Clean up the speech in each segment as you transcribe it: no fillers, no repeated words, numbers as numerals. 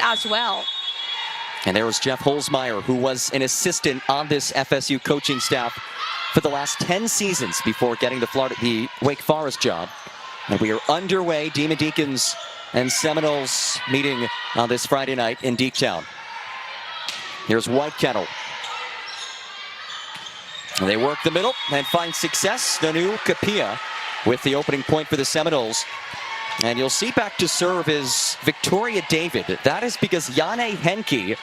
as well. And there was Jeff Holzmeyer, who was an assistant on this FSU coaching staff for the last 10 seasons before getting the Wake Forest job. And we are underway. Demon Deacons and Seminoles meeting on this Friday night in Deektown. Here's Whitekettle. They work the middle and find success. Nanu Kapia with the opening point for the Seminoles. And you'll see back to serve is Victoria David. That is because Jane Henke,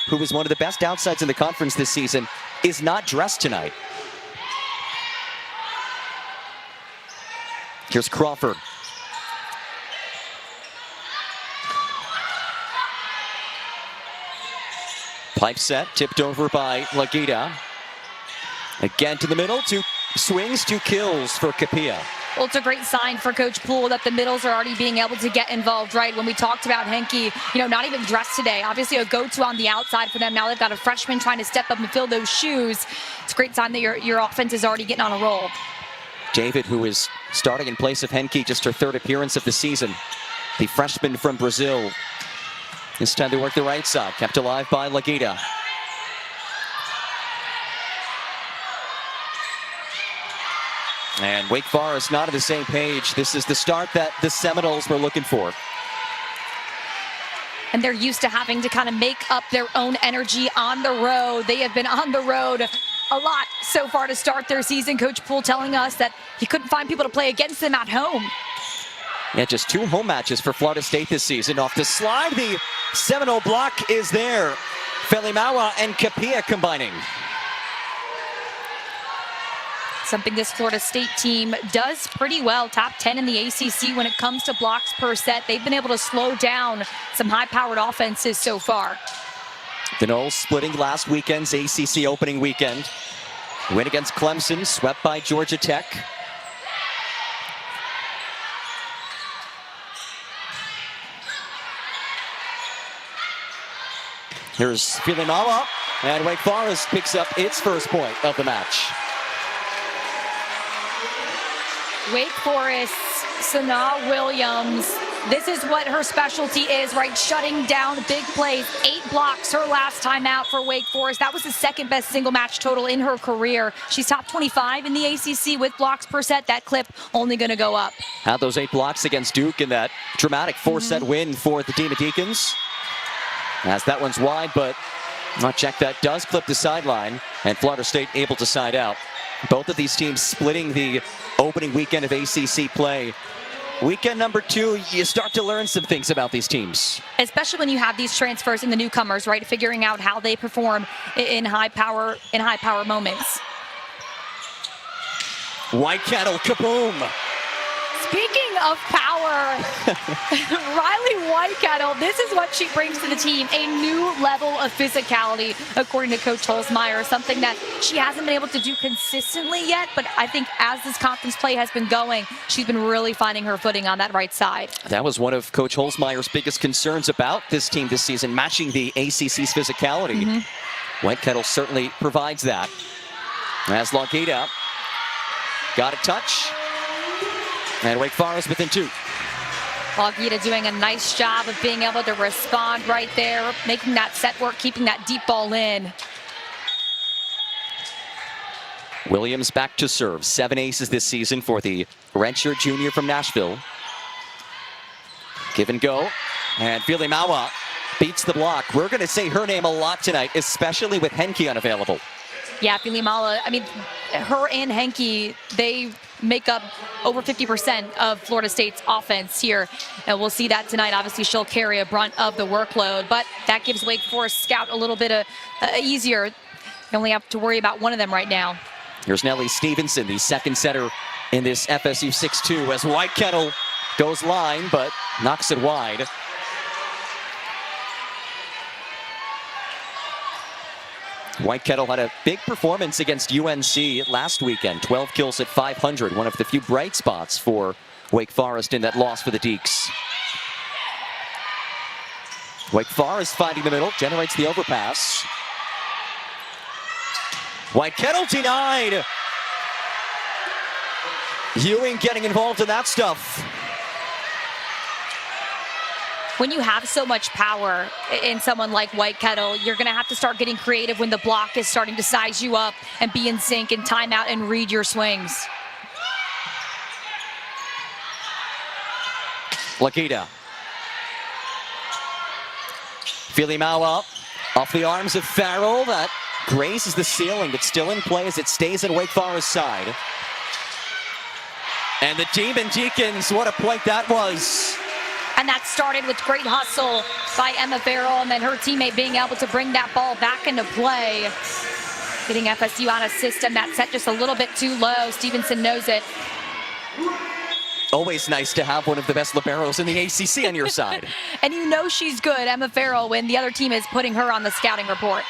who is one of the best outsides in the conference this season, is not dressed tonight. Here's Crawford. Pipe set, tipped over by Lagita. Again to the middle, 2 swings, 2 kills for Kapia. Well, it's a great sign for Coach Poole that the middles are already being able to get involved, right? When we talked about Henke, not even dressed today. Obviously a go-to on the outside for them. Now they've got a freshman trying to step up and fill those shoes. It's a great sign that your offense is already getting on a roll. David, who is starting in place of Henke, just her 3rd appearance of the season. The freshman from Brazil. This time to work the right side, kept alive by Lagita. And Wake Forest not on the same page. This is the start that the Seminoles were looking for. And they're used to having to kind of make up their own energy on the road. They have been on the road a lot so far to start their season. Coach Poole telling us that he couldn't find people to play against them at home. Yeah, just 2 home matches for Florida State this season. Off the slide, the Seminole block is there. Felimawa and Kapia combining. Something this Florida State team does pretty well. Top 10 in the ACC when it comes to blocks per set. They've been able to slow down some high-powered offenses so far. The Noles splitting last weekend's ACC opening weekend. Win against Clemson, swept by Georgia Tech. Here's Filimawa, and Wake Forest picks up its first point of the match. Wake Forest, Sanaa Williams, this is what her specialty is, right? Shutting down big plays. 8 blocks her last time out for Wake Forest. That was the 2nd best single match total in her career. She's top 25 in the ACC with blocks per set. That clip only going to go up. Had those 8 blocks against Duke in that dramatic 4-set win for the Demon Deacons. As that one's wide, but not check that does clip the sideline, and Florida State able to side out. Both of these teams splitting the opening weekend of ACC play. Weekend number 2, you start to learn some things about these teams. Especially when you have these transfers and the newcomers, right? Figuring out how they perform in high power moments. Whitekettle, kaboom! Speaking of power, Riley Whitekettle, this is what she brings to the team, a new level of physicality, according to Coach Holzmeyer, something that she hasn't been able to do consistently yet, but I think as this conference play has been going, she's been really finding her footing on that right side. That was one of Coach Holzmeyer's biggest concerns about this team this season, matching the ACC's physicality. Whitekettle certainly provides that. As Lagita got a touch. And Wake Forest within 2. Lagita doing a nice job of being able to respond right there, making that set work, keeping that deep ball in. Williams back to serve. 7 aces this season for the redshirt junior from Nashville. Give and go. And Filimawa beats the block. We're going to say her name a lot tonight, especially with Henke unavailable. Yeah, Filimawa, I mean, her and Henke, they make up over 50% of Florida State's offense here. And we'll see that tonight. Obviously, she'll carry a brunt of the workload, but that gives Wake Forest scout a little bit easier. You only have to worry about one of them right now. Here's Nellie Stevenson, the 2nd setter in this FSU 6-2, as Whitekettle goes line, but knocks it wide. Whitekettle had a big performance against UNC last weekend. 12 kills at 500. One of the few bright spots for Wake Forest in that loss for the Deacs. Wake Forest finding the middle, generates the overpass. Whitekettle denied. Ewing getting involved in that stuff. when you have so much power in someone like White Kettle, you're going to have to start getting creative when the block is starting to size you up and be in sync and time out and read your swings. Lagita. Filimawa off the arms of Farrell. That grazes the ceiling, but still in play as it stays in Wake Forest side. And the Demon Deacons, what a point that was. And that started with great hustle by Emma Farrell, and then her teammate being able to bring that ball back into play. Getting FSU on a system that set just a little bit too low. Stevenson knows it. Always nice to have one of the best liberos in the ACC on your side. And you know she's good, Emma Farrell, when the other team is putting her on the scouting report.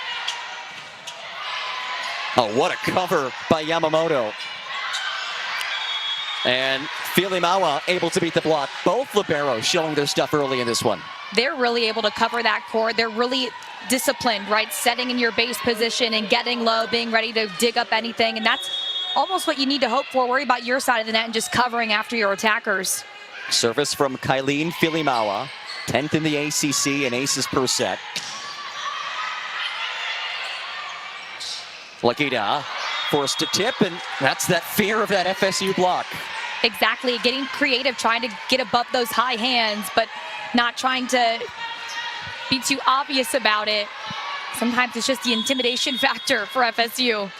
Oh, what a cover by Yamamoto. And Filimawa able to beat the block. Both liberos showing their stuff early in this one. They're really able to cover that court. They're really disciplined, right? Setting in your base position and getting low, being ready to dig up anything. And that's almost what you need to hope for. Worry about your side of the net and just covering after your attackers. Service from Kylene Filimawa, 10th in the ACC and aces per set. Lagita forced to tip, and that's that fear of that FSU block. Exactly, getting creative, trying to get above those high hands, but not trying to be too obvious about it. Sometimes it's just the intimidation factor for FSU.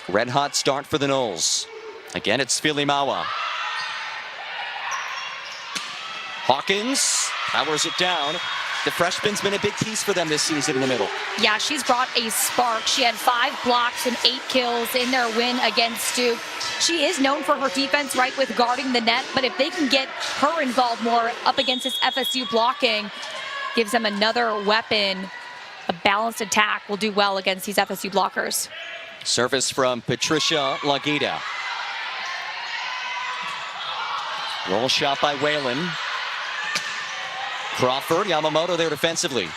Red hot start for the Noles. Again, it's Filimawa. Hawkins powers it down. The freshman's been a big piece for them this season in the middle. Yeah, she's brought a spark. She had 5 blocks and 8 kills in their win against Duke. She is known for her defense, right, with guarding the net, but if they can get her involved more up against this FSU blocking, gives them another weapon. A balanced attack will do well against these FSU blockers. Service from Patricia Lagita. Roll shot by Whalen. Crawford, Yamamoto there defensively.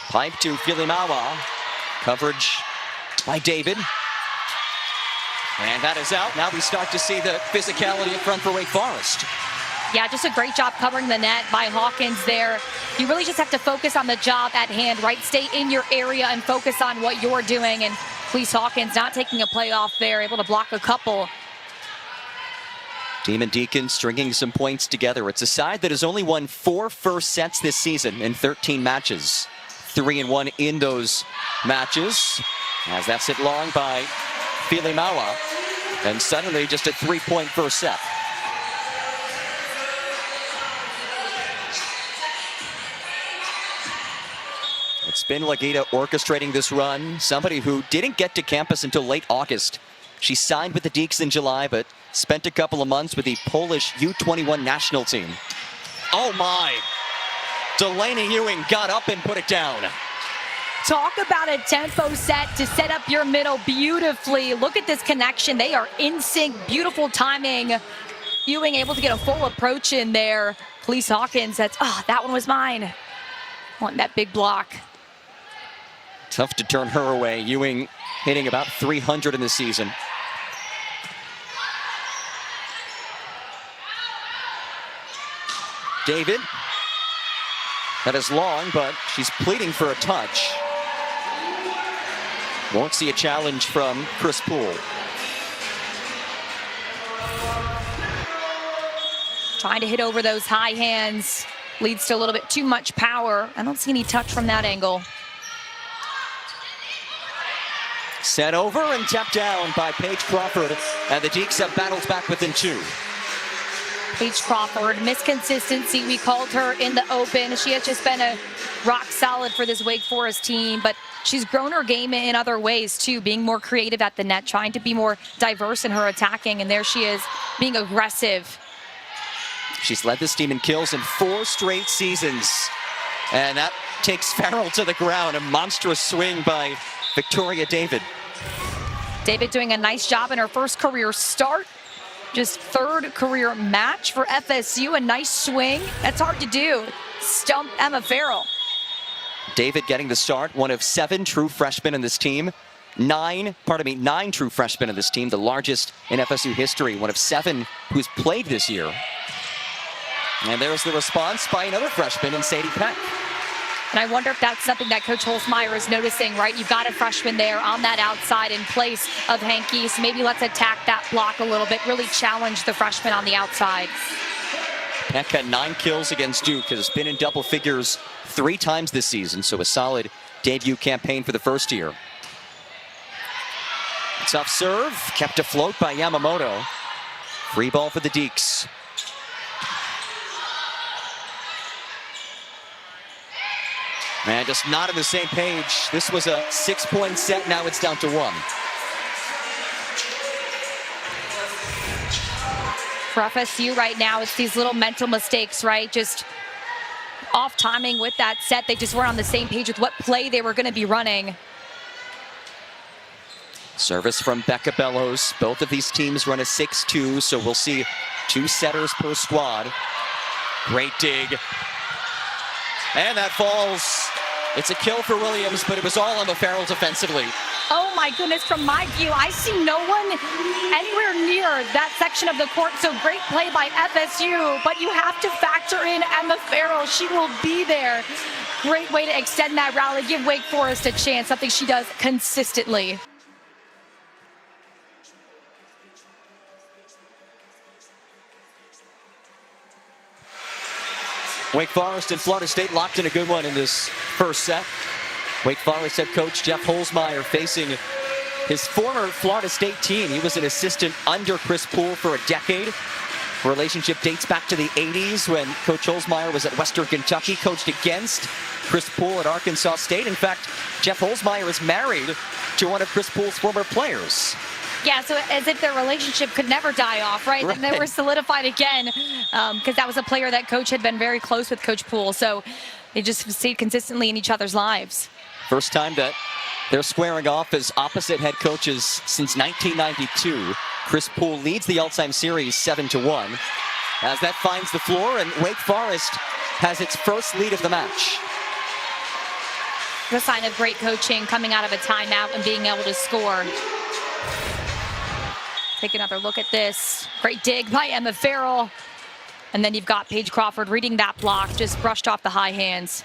Pipe to Filimawa. Coverage by David. And that is out. Now we start to see the physicality up front for Wake Forest. Yeah, just a great job covering the net by Hawkins there. You really just have to focus on the job at hand, right? Stay in your area and focus on what you're doing. And Fleece Hawkins not taking a play off there, able to block a couple. Demon Deacons stringing some points together. It's a side that has only won 4 first sets this season in 13 matches. 3-1 in those matches. As that's hit long by Filimawa. And suddenly just a 3-point first set. It's been Lagita orchestrating this run. Somebody who didn't get to campus until late August. She signed with the Deeks in July, but spent a couple of months with the Polish U21 national team. Oh my! Delaney Ewing got up and put it down. Talk about a tempo set to set up your middle beautifully. Look at this connection. They are in sync. Beautiful timing. Ewing able to get a full approach in there. Fleece Hawkins, that one was mine. Want that big block. Tough to turn her away. Ewing hitting about 300 in the season. David. That is long, but she's pleading for a touch. Won't see a challenge from Chris Poole. Trying to hit over those high hands. Leads to a little bit too much power. I don't see any touch from that angle. Set over and tapped down by Paige Crawford. And the Deeks have battled back within 2. Paige Crawford, misconsistency. We called her in the open. She has just been a rock solid for this Wake Forest team, but she's grown her game in other ways too, being more creative at the net, trying to be more diverse in her attacking, and there she is, being aggressive. She's led this team in kills in 4 straight seasons. And that takes Farrell to the ground. A monstrous swing by Victoria David. David doing a nice job in her first career start. Just 3rd career match for FSU. A nice swing. That's hard to do. Stump Emma Farrell. David getting the start. One of 7 true freshmen in this team. nine true freshmen on this team, the largest in FSU history, one of 7 who's played this year. And there's the response by another freshman in Sadie Peck. And I wonder if that's something that Coach Holzmeier is noticing, right? You've got a freshman there on that outside in place of Henke, so maybe let's attack that block a little bit, really challenge the freshman on the outside. Peck had 9 kills against Duke, has been in double figures 3 times this season, so a solid debut campaign for the first year. Tough serve, kept afloat by Yamamoto. Free ball for the Deeks. And just not on the same page. This was a 6-point set, now it's down to 1. For FSU right now, it's these little mental mistakes, right? Just off timing with that set. They just weren't on the same page with what play they were going to be running. Service from Becca Bellows. Both of these teams run a 6-2, so we'll see 2 setters per squad. Great dig. And that falls. It's a kill for Williams, but it was all on the Farrell defensively. Oh my goodness, from my view, I see no one anywhere near that section of the court. So great play by FSU, but you have to factor in Emma Farrell. She will be there. Great way to extend that rally, give Wake Forest a chance, something she does consistently. Wake Forest and Florida State locked in a good one in this first set. Wake Forest head coach Jeff Holzmeier facing his former Florida State team. He was an assistant under Chris Poole for a decade. Relationship dates back to the 80s when Coach Holzmeier was at Western Kentucky, coached against Chris Poole at Arkansas State. In fact, Jeff Holzmeier is married to one of Chris Poole's former players. Yeah, so as if their relationship could never die off, right? And they were solidified again because that was a player that Coach had been very close with Coach Poole. So they just stayed consistently in each other's lives. First time that they're squaring off as opposite head coaches since 1992. Chris Poole leads the all-time series 7-1. As that finds the floor, and Wake Forest has its first lead of the match. The sign of great coaching coming out of a timeout and being able to score. Take another look at this. Great dig by Emma Farrell. And then you've got Paige Crawford reading that block, just brushed off the high hands.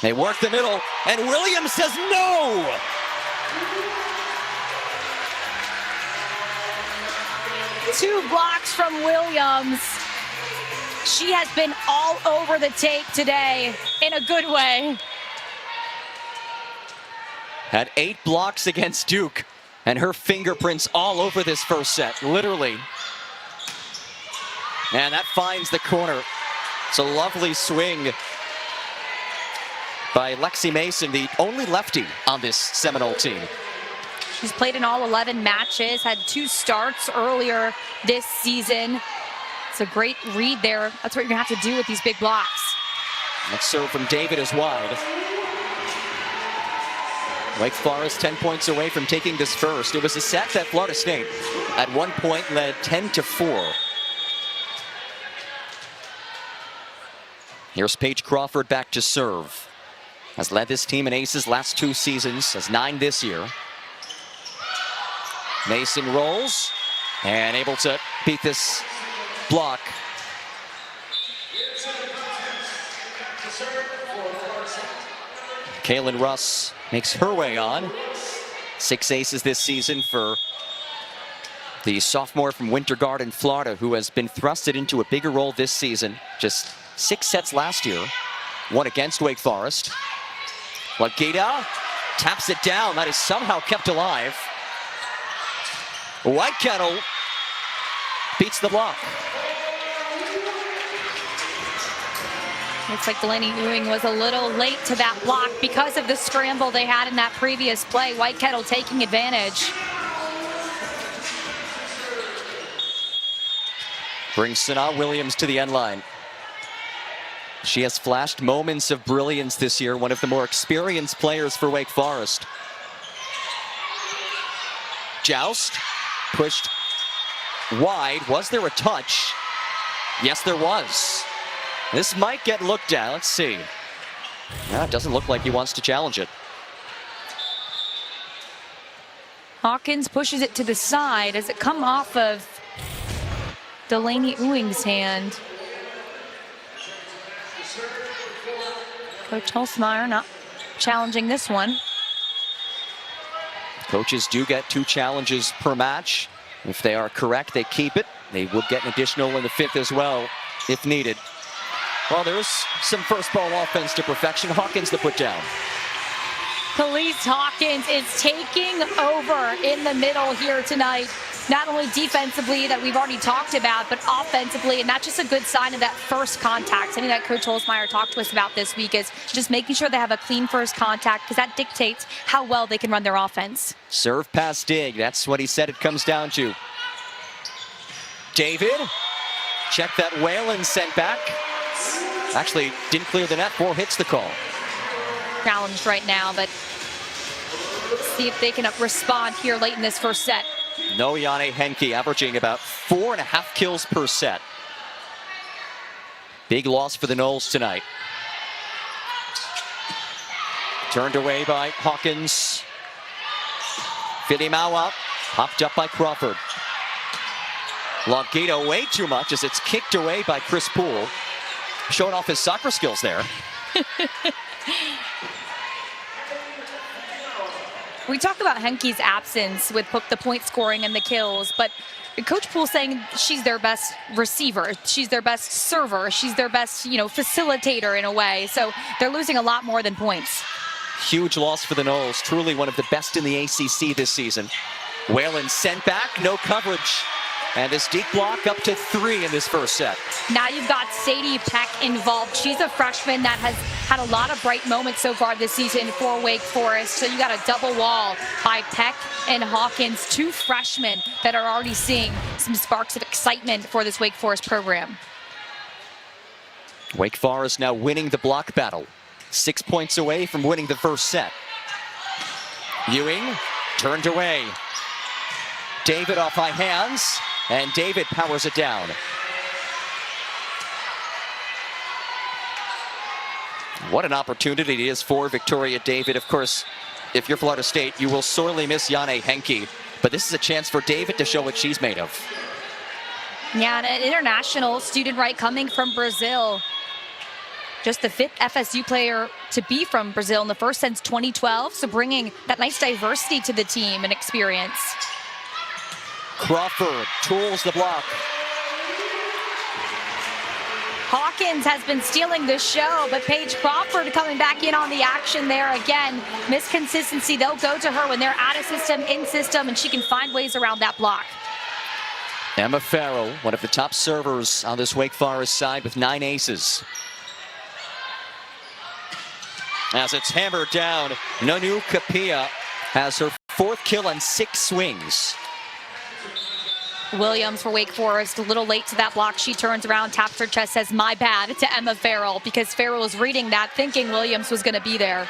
They work the middle, and Williams says no! Two blocks from Williams. She has been all over the tape today in a good way. Had 8 blocks against Duke, and her fingerprints all over this first set, literally. And that finds the corner. It's a lovely swing by Lexi Mason, the only lefty on this Seminole team. She's played in all 11 matches, had 2 starts earlier this season. It's a great read there. That's what you're gonna have to do with these big blocks. Next serve from David is wide. Wake Forest 10 points away from taking this first. It was a set that Florida State at one point led 10-4. Here's Paige Crawford back to serve. Has led this team in aces last 2 seasons, has 9 this year. Mason rolls and able to beat this block. Kaylin Russ makes her way on. 6 aces this season for the sophomore from Winter Garden, Florida, who has been thrusted into a bigger role this season. Just 6 sets last year. 1 against Wake Forest. Lagita taps it down. That is somehow kept alive. Whitekettle beats the block. Looks like Delaney Ewing was a little late to that block because of the scramble they had in that previous play. Whitekettle taking advantage. Brings Sanaa Williams to the end line. She has flashed moments of brilliance this year, one of the more experienced players for Wake Forest. Joust, pushed wide. Was there a touch? Yes, there was. This might get looked at. Let's see. No, it doesn't look like he wants to challenge it. Hawkins pushes it to the side. Does it come off of Delaney Ewing's hand? Coach Holzmeyer not challenging this one. Coaches do get 2 challenges per match. If they are correct, they keep it. They would get an additional in the 5th as well, if needed. Well, there's some first ball offense to perfection. Hawkins the put down. Khalees Hawkins is taking over in the middle here tonight. Not only defensively that we've already talked about, but offensively, and that's just a good sign of that first contact. Something that Coach Holzmeyer talked to us about this week is just making sure they have a clean first contact, because that dictates how well they can run their offense. Serve, pass, dig. That's what he said it comes down to. David, check that Whalen sent back. Actually, didn't clear the net. 4 hits the call. Challenged right now, but see if they can respond here late in this first set. No Janne Henke, averaging about 4.5 kills per set. Big loss for the Noles tonight. Turned away by Hawkins. Filimawa, popped up by Crawford. Longita way too much as it's kicked away by Chris Poole. Showing off his soccer skills there. We talk about Henke's absence with the point scoring and the kills, but Coach Poole saying she's their best receiver, she's their best server, she's their best, facilitator in a way. So they're losing a lot more than points. Huge loss for the Noles. Truly one of the best in the ACC this season. Whalen sent back, no coverage. And this deep block up to 3 in this first set. Now you've got Sadie Peck involved. She's a freshman that has had a lot of bright moments so far this season for Wake Forest. So you got a double wall by Peck and Hawkins, 2 freshmen that are already seeing some sparks of excitement for this Wake Forest program. Wake Forest now winning the block battle. 6 points away from winning the first set. Ewing turned away. David off high hands. And David powers it down. What an opportunity it is for Victoria David. Of course, if you're Florida State, you will sorely miss Janne Henke. But this is a chance for David to show what she's made of. Yeah, and an international student, right, coming from Brazil. Just the 5th FSU player to be from Brazil in the first since 2012. So bringing that nice diversity to the team and experience. Crawford tools the block. Hawkins has been stealing the show, but Paige Crawford coming back in on the action there again. Misconsistency, they'll go to her when they're out of system, in system, and she can find ways around that block. Emma Farrell, one of the top servers on this Wake Forest side with 9 aces. As it's hammered down, Nonu Kapia has her 4th kill on 6 swings. Williams for Wake Forest, a little late to that block. She turns around, taps her chest, says, "My bad," to Emma Farrell, because Farrell was reading that, thinking Williams was going to be there.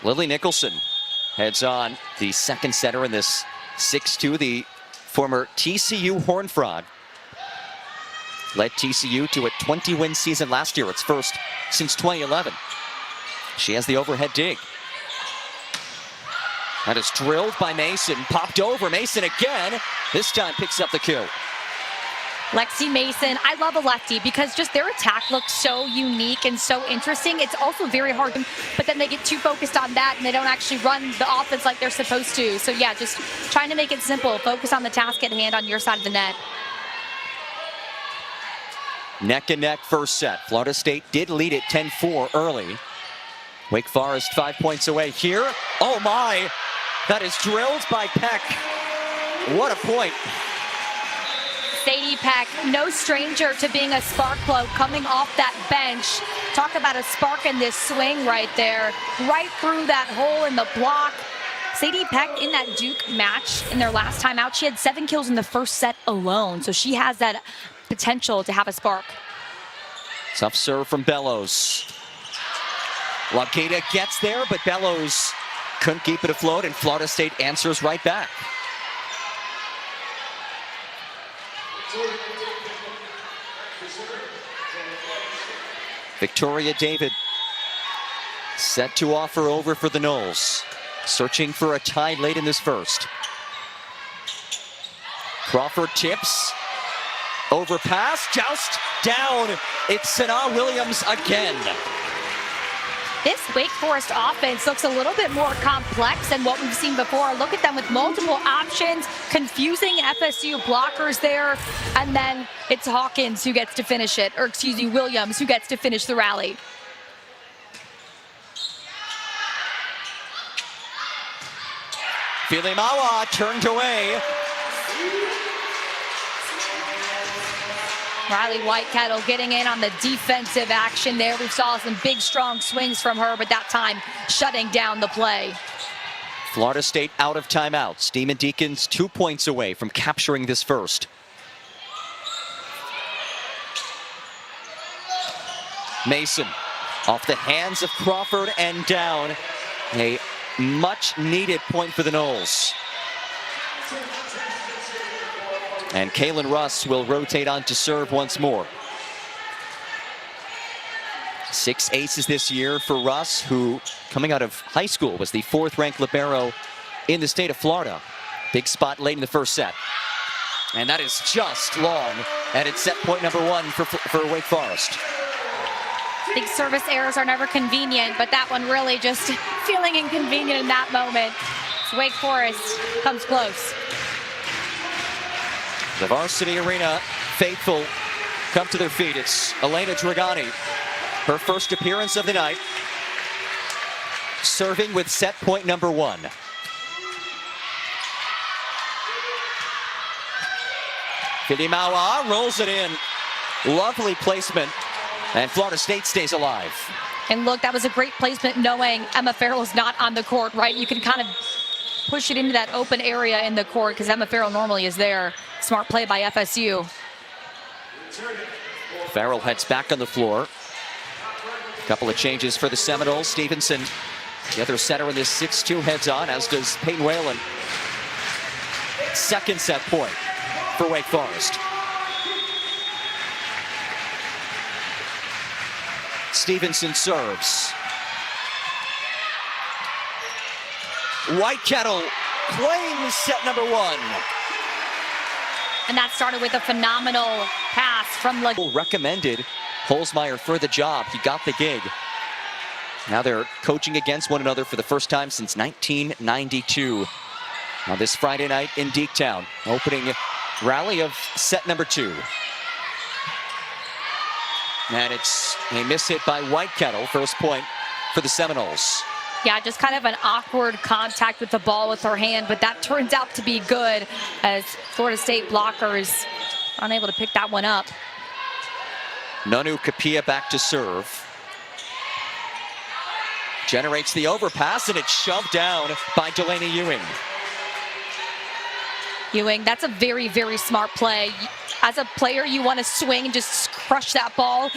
Lily Nicholson heads on, the second setter in this 6-2, the former TCU Horned Frog. Led TCU to a 20-win season last year, its first since 2011. She has the overhead dig. And it's drilled by Mason, popped over. Mason again, this time picks up the kill. Lexi Mason, I love a lefty because just their attack looks so unique and so interesting. It's also very hard, but then they get too focused on that and they don't actually run the offense like they're supposed to. So yeah, just trying to make it simple. Focus on the task at hand on your side of the net. Neck and neck first set. Florida State did lead it 10-4 early. Wake Forest 5 points away here. Oh my! That is drilled by Peck. What a point. Sadie Peck, no stranger to being a spark plug coming off that bench. Talk about a spark in this swing right there. Right through that hole in the block. Sadie Peck in that Duke match in their last time out, she had 7 kills in the first set alone. So she has that potential to have a spark. Tough serve from Bellows. Longita gets there, but Bellows couldn't keep it afloat, and Florida State answers right back. Victoria David set to offer over for the Noles. searching for a tie late in this first. Crawford tips. Overpass, joust, down. It's Sanaa Williams again. This Wake Forest offense looks a little bit more complex than what we've seen before. Look at them with multiple options, confusing FSU blockers there, and then it's Hawkins who gets to finish it, or excuse me, Williams who gets to finish the rally. Filimawa turned away. Riley Whitekettle getting in on the defensive action there. We saw some big, strong swings from her, but that time shutting down the play. Florida State out of timeouts. Demon Deacons 2 points away from capturing this first. Mason off the hands of Crawford and down. A much needed point for the Noles. And Kaylin Russ will rotate on to serve once more. 6 aces this year for Russ, who coming out of high school was the 4th-ranked libero in the state of Florida. Big spot late in the first set. And that is just long. And it's set point number 1 for Wake Forest. Big service errors are never convenient, but that one really just feeling inconvenient in that moment. Wake Forest comes close. The Varsity Arena faithful come to their feet. It's Elena Dragani, her first appearance of the night, serving with set point number 1. Filimawa rolls it in. Lovely placement, and Florida State stays alive. And look, that was a great placement knowing Emma Farrell's not on the court, right? You can kind of push it into that open area in the court because Emma Farrell normally is there. Smart play by FSU. Farrell heads back on the floor. A couple of changes for the Seminoles. Stevenson, the other center in this 6-2, heads on, as does Peyton Whalen. Second set point for Wake Forest. Stevenson serves. Whitekettle claims set number 1. And that started with a phenomenal pass from Recommended Holzmeyer for the job. He got the gig. Now they're coaching against one another for the first time since 1992. Now this Friday night in Deaktown, opening rally of set number 2. And it's a miss hit by Whitekettle. First point for the Seminoles. Yeah, just kind of an awkward contact with the ball with her hand, but that turns out to be good as Florida State blockers unable to pick that one up. Nanu Kapia back to serve. Generates the overpass, and it's shoved down by Delaney Ewing. Ewing, that's a very, very smart play. As a player, you want to swing and just crush that ball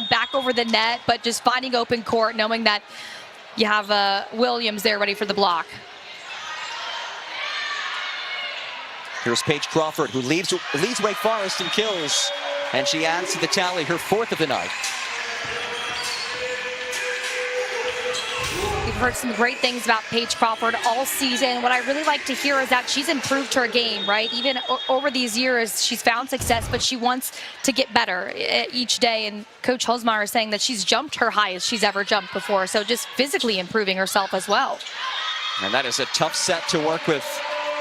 back over the net, but just finding open court, knowing that you have Williams there ready for the block. Here's Paige Crawford, who leads Wake Forest in kills, and she adds to the tally, her 4th of the night. We've heard some great things about Paige Crawford all season. What I really like to hear is that she's improved her game, right? Even over these years, she's found success, but she wants to get better each day. And Coach Holzmeyer is saying that she's jumped her highest she's ever jumped before. So just physically improving herself as well. And that is a tough set to work with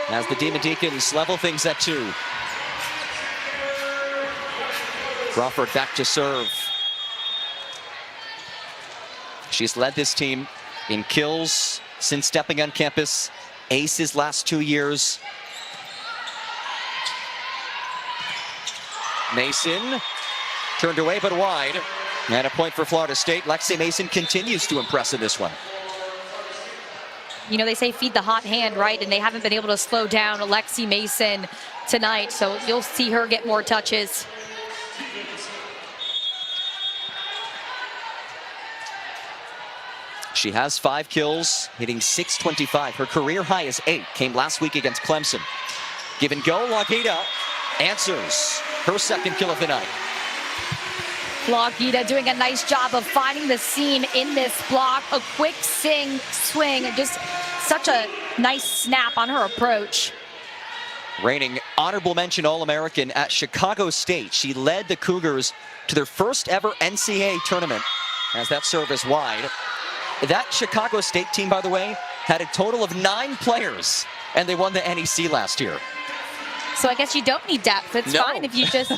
as the Demon Deacons level things at 2. Crawford back to serve. She's led this team in kills since stepping on campus. Aces last 2 years. Mason turned away but wide. And a point for Florida State. Lexi Mason continues to impress in this one. You know, they say feed the hot hand, right? And they haven't been able to slow down Lexi Mason tonight. So you'll see her get more touches. She has 5 kills, hitting .625. Her career high is 8. Came last week against Clemson. Give and go, Lagita answers her 2nd kill of the night. Logita doing a nice job of finding the seam in this block. A quick swing, just such a nice snap on her approach. Reigning honorable mention All-American at Chicago State. She led the Cougars to their first ever NCAA tournament as that serve is wide. That Chicago State team, by the way, had a total of 9 players, and they won the NEC last year. So I guess you don't need depth. It's fine if you just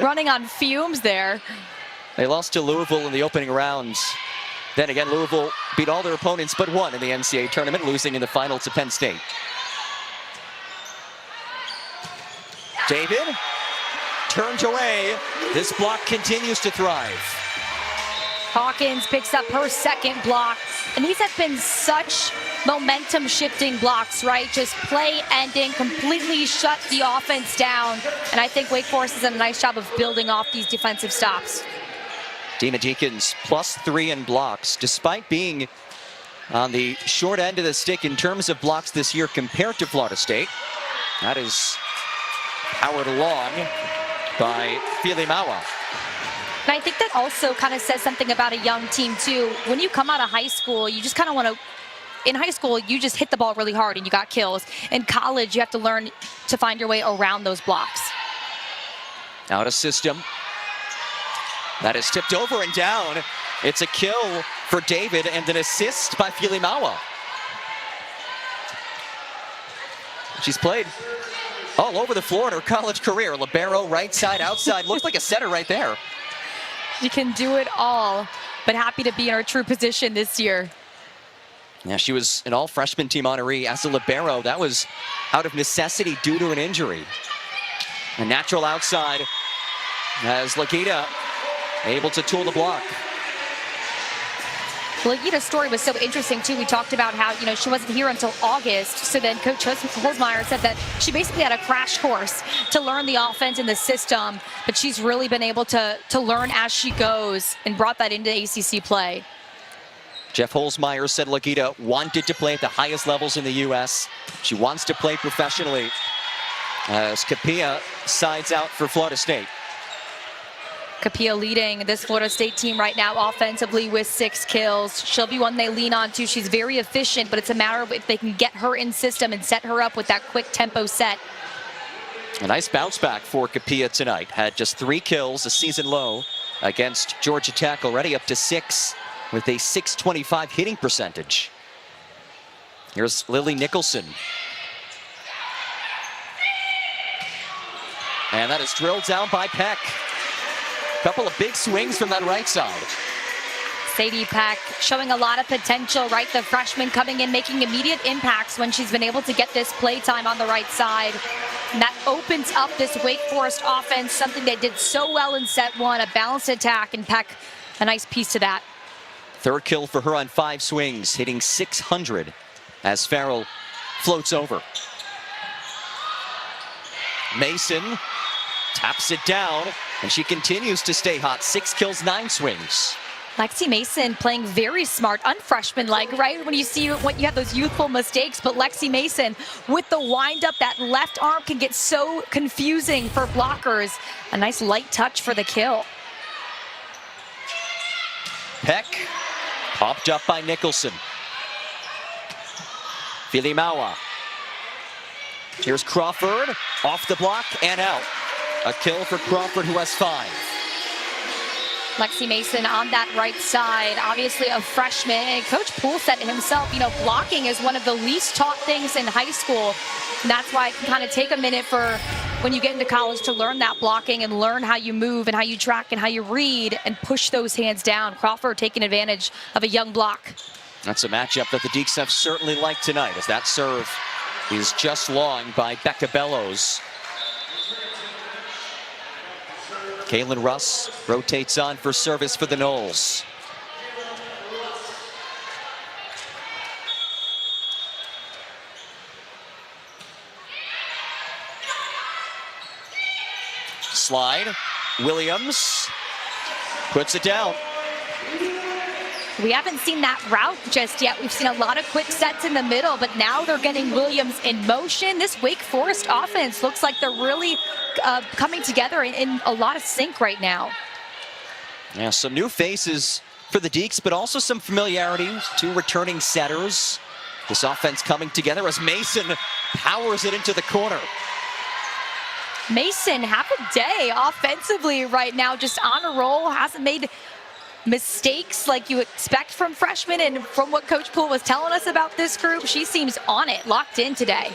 running on fumes there. They lost to Louisville in the opening rounds. Then again, Louisville beat all their opponents but one in the NCAA tournament, losing in the final to Penn State. David turns away. This block continues to thrive. Hawkins picks up her second block. And these have been such momentum shifting blocks, right? Just play ending, completely shut the offense down. And I think Wake Forest has done a nice job of building off these defensive stops. Demon Deacons +3 in blocks, despite being on the short end of the stick in terms of blocks this year compared to Florida State. That is powered along by Filimawa. And I think that also kind of says something about a young team too. When you come out of high school, you just kind of want to, in high school, you just hit the ball really hard and you got kills. In college, you have to learn to find your way around those blocks. Out of system. That is tipped over and down. It's a kill for David and an assist by Filimawa. She's played all over the floor in her college career. Libero, right side, outside. Looks like a setter right there. She can do it all, but happy to be in her true position this year. Yeah, she was an all-freshman team honoree as a libero. That was out of necessity due to an injury. A natural outside as Logita able to tool the block. Logita's story was so interesting too. We talked about how, she wasn't here until August. So then Coach Holzmeier said that she basically had a crash course to learn the offense and the system, but she's really been able to learn as she goes and brought that into ACC play. Jeff Holzmeier said Logita wanted to play at the highest levels in the U.S. She wants to play professionally as Capilla sides out for Florida State. Capilla leading this Florida State team right now offensively with 6 kills. She'll be one they lean on to. She's very efficient, but it's a matter of if they can get her in system and set her up with that quick tempo set. A nice bounce back for Capilla tonight. Had just 3 kills, a season low against Georgia Tech, already up to 6 with a .625 hitting percentage. Here's Lily Nicholson. And that is drilled down by Peck. Couple of big swings from that right side. Sadie Peck showing a lot of potential, right? The freshman coming in, making immediate impacts when she's been able to get this play time on the right side. And that opens up this Wake Forest offense, something they did so well in set 1, a balanced attack, and Peck, a nice piece to that. 3rd kill for her on 5 swings, hitting .600 as Farrell floats over. Mason taps it down, and she continues to stay hot. 6 kills, 9 swings. Lexi Mason playing very smart, unfreshman-like, right? When you have those youthful mistakes, but Lexi Mason with the wind-up, that left arm can get so confusing for blockers. A nice light touch for the kill. Peck popped up by Nicholson. Filimawa. Here's Crawford, off the block and out. A kill for Crawford, who has 5. Lexi Mason on that right side, obviously a freshman. And Coach Poole said it himself, blocking is one of the least taught things in high school. And that's why it can kind of take a minute for when you get into college to learn that blocking and learn how you move and how you track and how you read and push those hands down. Crawford taking advantage of a young block. That's a matchup that the Deeks have certainly liked tonight, as that serve is just long by Becca Bellows. Kaylin Russ rotates on for service for the Noles. Slide. Williams puts it down. We haven't seen that route just yet. We've seen a lot of quick sets in the middle, but now they're getting Williams in motion. This Wake Forest Forest offense looks like they're really coming together in a lot of sync right now. Yeah, some new faces for the Deeks, but also some familiarity. Two returning setters. This offense coming together as Mason powers it into the corner. Mason, have a day offensively right now, just on a roll, hasn't made mistakes like you expect from freshmen, and from what Coach Poole was telling us about this group, she seems on it, locked in today.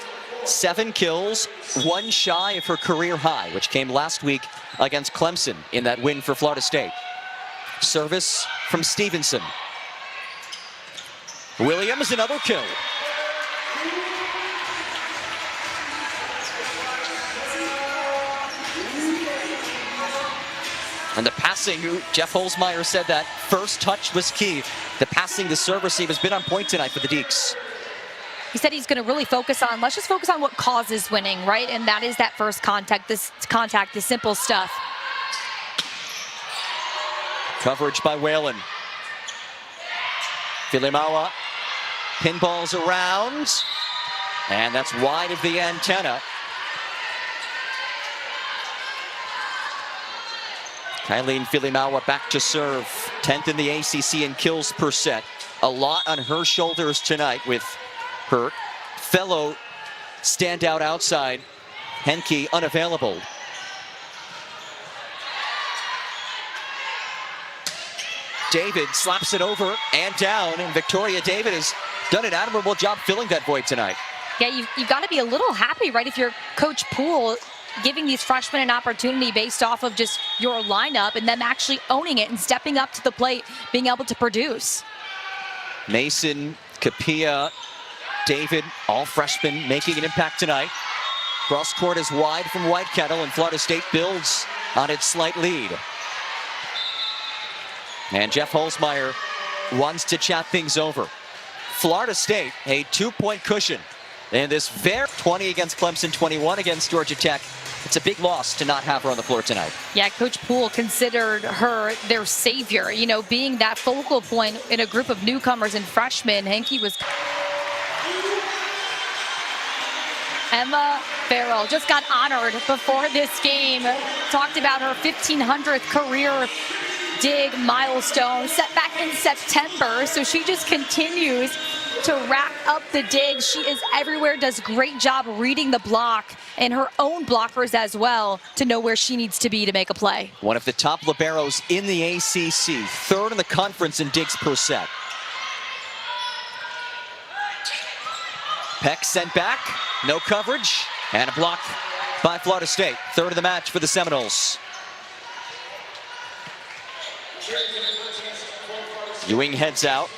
7 kills, 1 shy of her career high, which came last week against Clemson in that win for Florida State. Service from Stevenson. Williams, another kill. And the passing, Jeff Holzmeyer said that first touch was key. The passing, the serve receive has been on point tonight for the Deeks. He said he's going to really focus on, let's just focus on what causes winning, right? And that is that first contact, the simple stuff. Coverage by Whalen. Filimawa pinballs around, and that's wide of the antenna. Kylene Filimawa back to serve, 10th in the ACC in kills per set. A lot on her shoulders tonight with her fellow standout outside, Henke, unavailable. David slaps it over and down, and Victoria David has done an admirable job filling that void tonight. Yeah, you've got to be a little happy, right, if you're Coach Poole, giving these freshmen an opportunity based off of just your lineup and them actually owning it and stepping up to the plate, being able to produce. Mason, Capilla, David, all freshmen making an impact tonight. Cross court is wide from Whitekettle, and Florida State builds on its slight lead. And Jeff Holzmeyer wants to chat things over. Florida State, a 2-point cushion in this very 20 against Clemson, 21 against Georgia Tech. It's a big loss to not have her on the floor tonight. Yeah, Coach Poole considered her their savior, you know, being that focal point in a group of newcomers and freshmen. Henke was... Emma Farrell just got honored before this game. Talked about her 1,500th career dig milestone set back in September. So she just continues to rack up the digs. She is everywhere, does a great job reading the block and her own blockers as well to know where she needs to be to make a play. One of the top liberos in the ACC, 3rd in the conference in digs per set. Peck sent back, no coverage, and a block by Florida State. 3rd of the match for the Seminoles. Ewing heads out.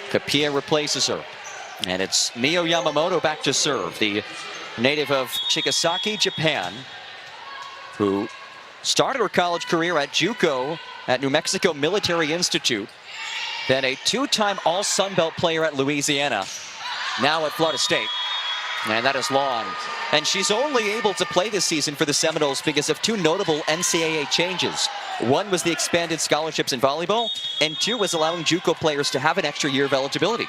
Capilla replaces her. And it's Mio Yamamoto back to serve, the native of Chigasaki, Japan, who started her college career at JUCO at New Mexico Military Institute, then a 2-time All-Sun Belt player at Louisiana, now at Florida State. And that is long. And she's only able to play this season for the Seminoles because of 2 notable NCAA changes. One was the expanded scholarships in volleyball, and 2 was allowing JUCO players to have an extra year of eligibility.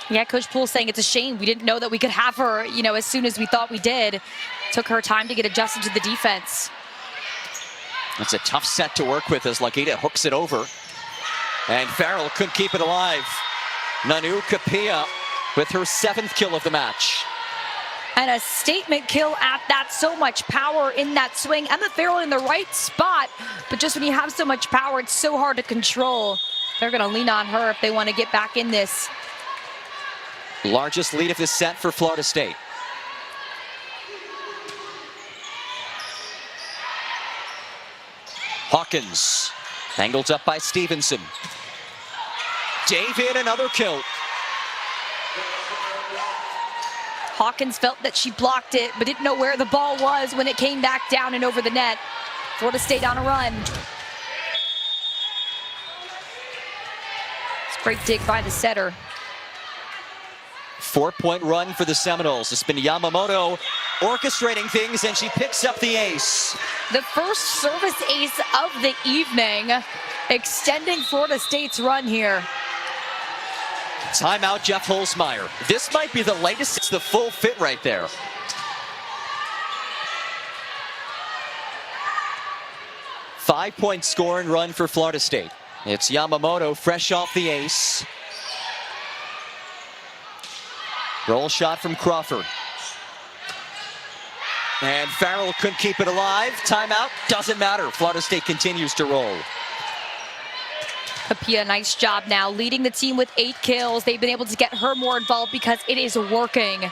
Yeah, Coach Poole saying it's a shame we didn't know that we could have her, you know, as soon as we thought we did. Took her time to get adjusted to the defense. That's a tough set to work with as Lagita hooks it over. And Farrell couldn't keep it alive. Nanu Capilla with her 7th kill of the match. And a statement kill at that. So much power in that swing. Emma Farrell in the right spot, but just when you have so much power, it's so hard to control. They're going to lean on her if they want to get back in this. Largest lead of this set for Florida State. Hawkins, angled up by Stevenson. David, another kill. Hawkins felt that she blocked it, but didn't know where the ball was when it came back down and over the net. Florida State on a run. It's a great dig by the setter. 4-point run for the Seminoles. It's been Yamamoto orchestrating things, and she picks up the ace. The first service ace of the evening, extending Florida State's run here. Timeout, Jeff Holzmeyer. This might be the latest. It's the full fit right there. 5-point scoring run for Florida State. It's Yamamoto fresh off the ace. Roll shot from Crawford. And Farrell couldn't keep it alive. Timeout, doesn't matter. Florida State continues to roll. Kapia, nice job now, leading the team with 8 kills. They've been able to get her more involved because it is working.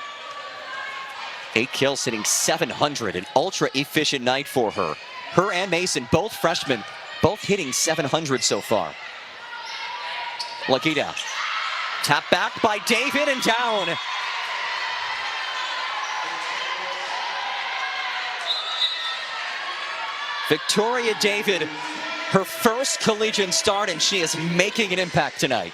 8 kills, hitting 700. An ultra-efficient night for her. Her and Mason, both freshmen, both hitting 700 so far. Lakita. Tap back by David and down. Victoria David, her first collegiate start, and she is making an impact tonight.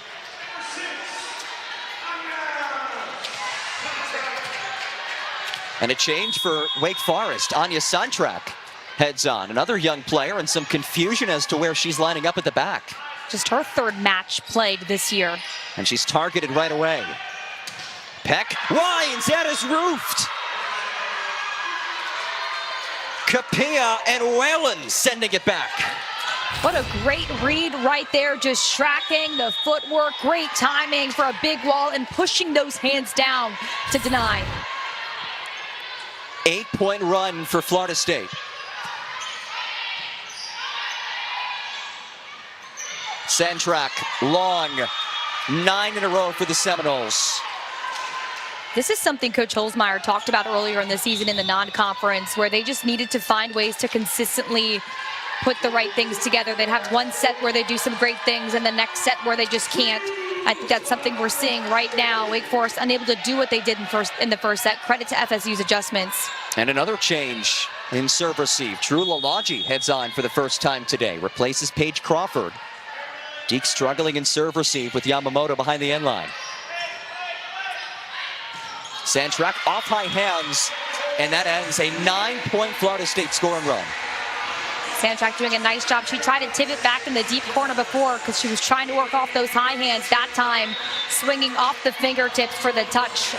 And a change for Wake Forest. Anya Santrak heads on. Another young player, and some confusion as to where she's lining up at the back. Just her 3rd match played this year. And she's targeted right away. Peck winds, that is roofed. Kapia and Whalen sending it back. What a great read right there, just tracking the footwork, great timing for a big wall and pushing those hands down to deny. 8-point run for Florida State. Santrak, long, 9 in a row for the Seminoles. This is something Coach Holzmeier talked about earlier in the season in the non-conference, where they just needed to find ways to consistently put the right things together. They'd have one set where they do some great things and the next set where they just can't. I think that's something we're seeing right now. Wake Forest unable to do what they did in the first set. Credit to FSU's adjustments. And another change in serve receive. Drew Lalagi heads on for the first time today. Replaces Paige Crawford. Deke struggling in serve receive with Yamamoto behind the end line. Santrak off high hands, and that ends a 9-point Florida State scoring run. Santrak doing a nice job. She tried to tip it back in the deep corner before because she was trying to work off those high hands. That time, swinging off the fingertips for the touch.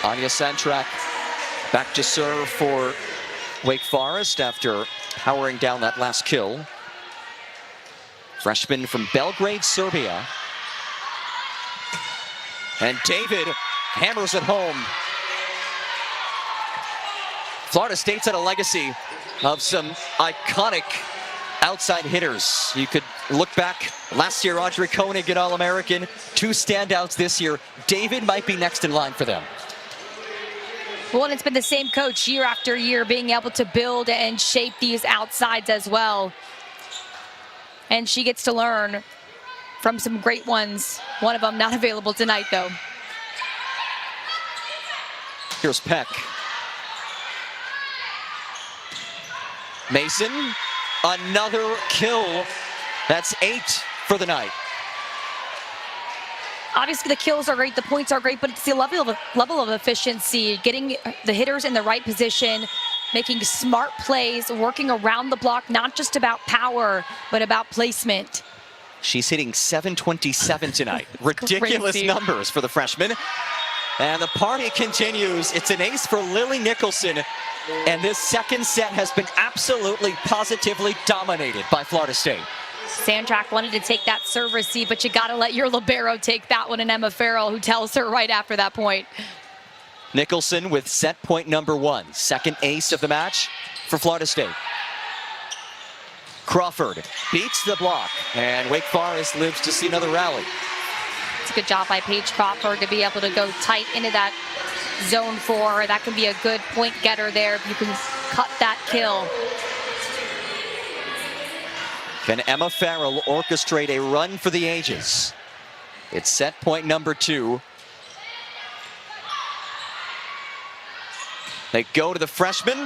Anya Santrak back to serve for Wake Forest after powering down that last kill. Freshman from Belgrade, Serbia. And David hammers it home. Florida State's had a legacy of some iconic outside hitters. You could look back last year, Audrey Koenig at All-American. 2 standouts this year. David might be next in line for them. Well, and it's been the same coach year after year, being able to build and shape these outsides as well. And she gets to learn from some great ones. One of them not available tonight, though. Here's Peck. Mason, another kill. That's 8 for the night. Obviously, the kills are great, the points are great, but it's the level of efficiency, getting the hitters in the right position, making smart plays, working around the block, not just about power, but about placement. She's hitting 727 tonight. Ridiculous crazy numbers for the freshman. And the party continues. It's an ace for Lily Nicholson. And this second set has been absolutely, positively dominated by Florida State. Santrak wanted to take that serve receive, but you got to let your libero take that one, and Emma Farrell, who tells her right after that point. Nicholson with set point number 1. Second ace of the match for Florida State. Crawford beats the block, and Wake Forest lives to see another rally. It's a good job by Paige Crawford to be able to go tight into that zone 4. That can be a good point getter there if you can cut that kill. Can Emma Farrell orchestrate a run for the ages? It's set point number 2. They go to the freshman.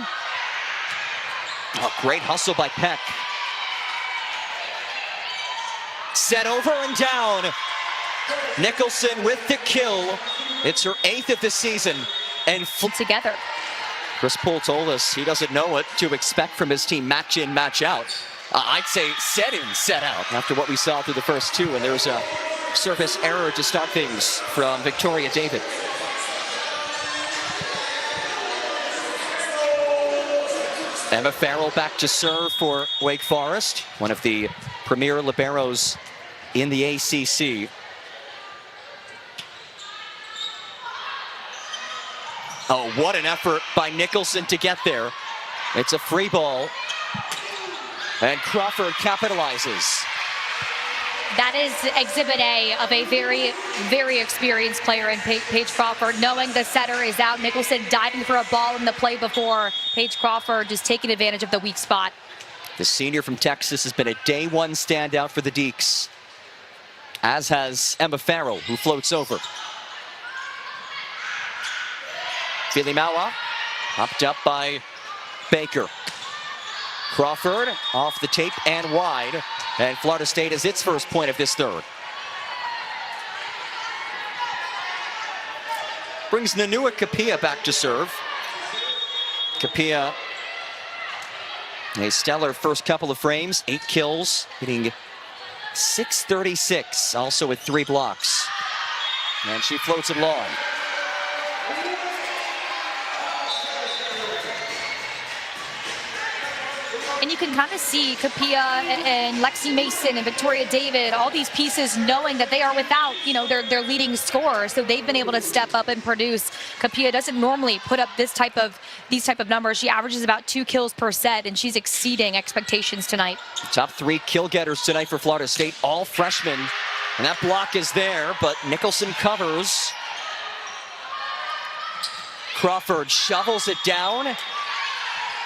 Oh, great hustle by Peck. Set over and down. Nicholson with the kill. It's her 8th of the season. And together. Chris Poole told us he doesn't know what to expect from his team match in, match out. I'd say set in, set out after what we saw through the first 2. And there's a service error to start things from Victoria David. Emma Farrell back to serve for Wake Forest, one of the premier liberos in the ACC. Oh, what an effort by Nicholson to get there. It's a free ball, and Crawford capitalizes. That is exhibit A of a very, very experienced player in Paige Crawford, knowing the setter is out. Nicholson diving for a ball in the play before. Paige Crawford just taking advantage of the weak spot. The senior from Texas has been a day one standout for the Deeks, as has Emma Farrell, who floats over. Filimawa, popped up by Baker. Crawford off the tape and wide, and Florida State has its first point of this third. Brings Nanua Kapia back to serve. Kapia, a stellar first couple of frames, 8 kills, hitting .636, also with 3 blocks. And she floats it long. And you can kind of see Kapia and Lexi Mason and Victoria David, all these pieces, knowing that they are without, their leading scorer. So they've been able to step up and produce. Kapia doesn't normally put up these type of numbers. She averages about 2 kills per set, and she's exceeding expectations tonight. Top 3 kill getters tonight for Florida State, all freshmen. And that block is there, but Nicholson covers. Crawford shovels it down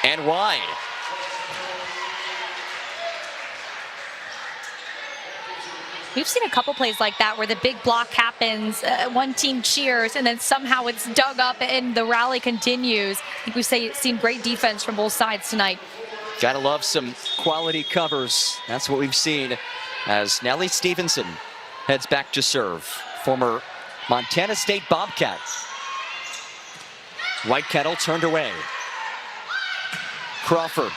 and wide. We've seen a couple plays like that where the big block happens, one team cheers, and then somehow it's dug up and the rally continues. I think we've seen great defense from both sides tonight. Gotta love some quality covers. That's what we've seen as Nellie Stevenson heads back to serve. Former Montana State Bobcat. Whitekettle turned away. Crawford.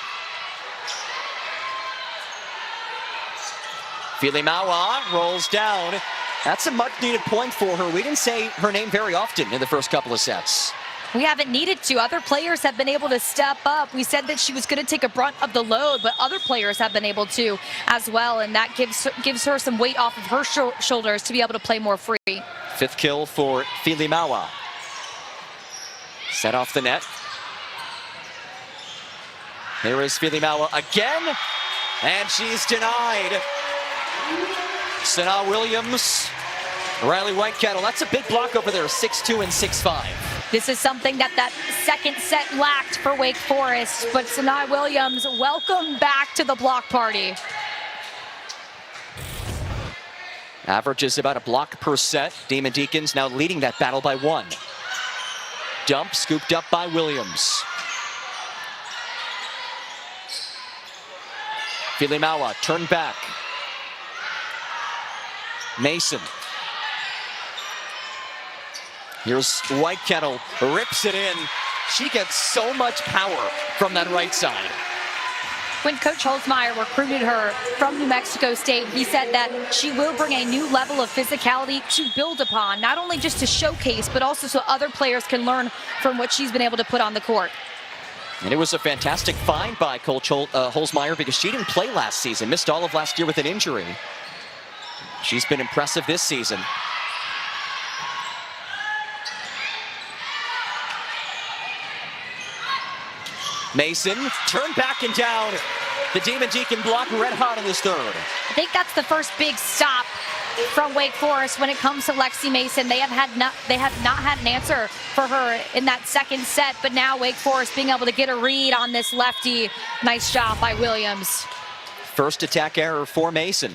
Filimawa rolls down. That's a much-needed point for her. We didn't say her name very often in the first couple of sets. We haven't needed to. Other players have been able to step up. We said that she was going to take a brunt of the load, but other players have been able to as well, and that gives her some weight off of her shoulders to be able to play more free. 5th kill for Filimawa. Set off the net. Here is Filimawa again, and she's denied. Sanaa Williams, Riley Whitekettle. That's a big block over there, 6'2" and 6'5". This is something that second set lacked for Wake Forest, but Sanaa Williams, welcome back to the block party. Averages about a block per set. Demon Deacons now leading that battle by 1. Dump scooped up by Williams. Filimawa turned back. Mason. Here's Whitekettle, rips it in. She gets so much power from that right side. When Coach Holzmeier recruited her from New Mexico State, he said that she will bring a new level of physicality to build upon, not only just to showcase, but also so other players can learn from what she's been able to put on the court. And it was a fantastic find by Coach Holzmeier because she didn't play last season, missed all of last year with an injury. She's been impressive this season. Mason turned back and down. The Demon Deacon block red hot in this third. I think that's the first big stop from Wake Forest when it comes to Lexi Mason. They have not had an answer for her in that second set, but now Wake Forest being able to get a read on this lefty. Nice job by Williams. First attack error for Mason.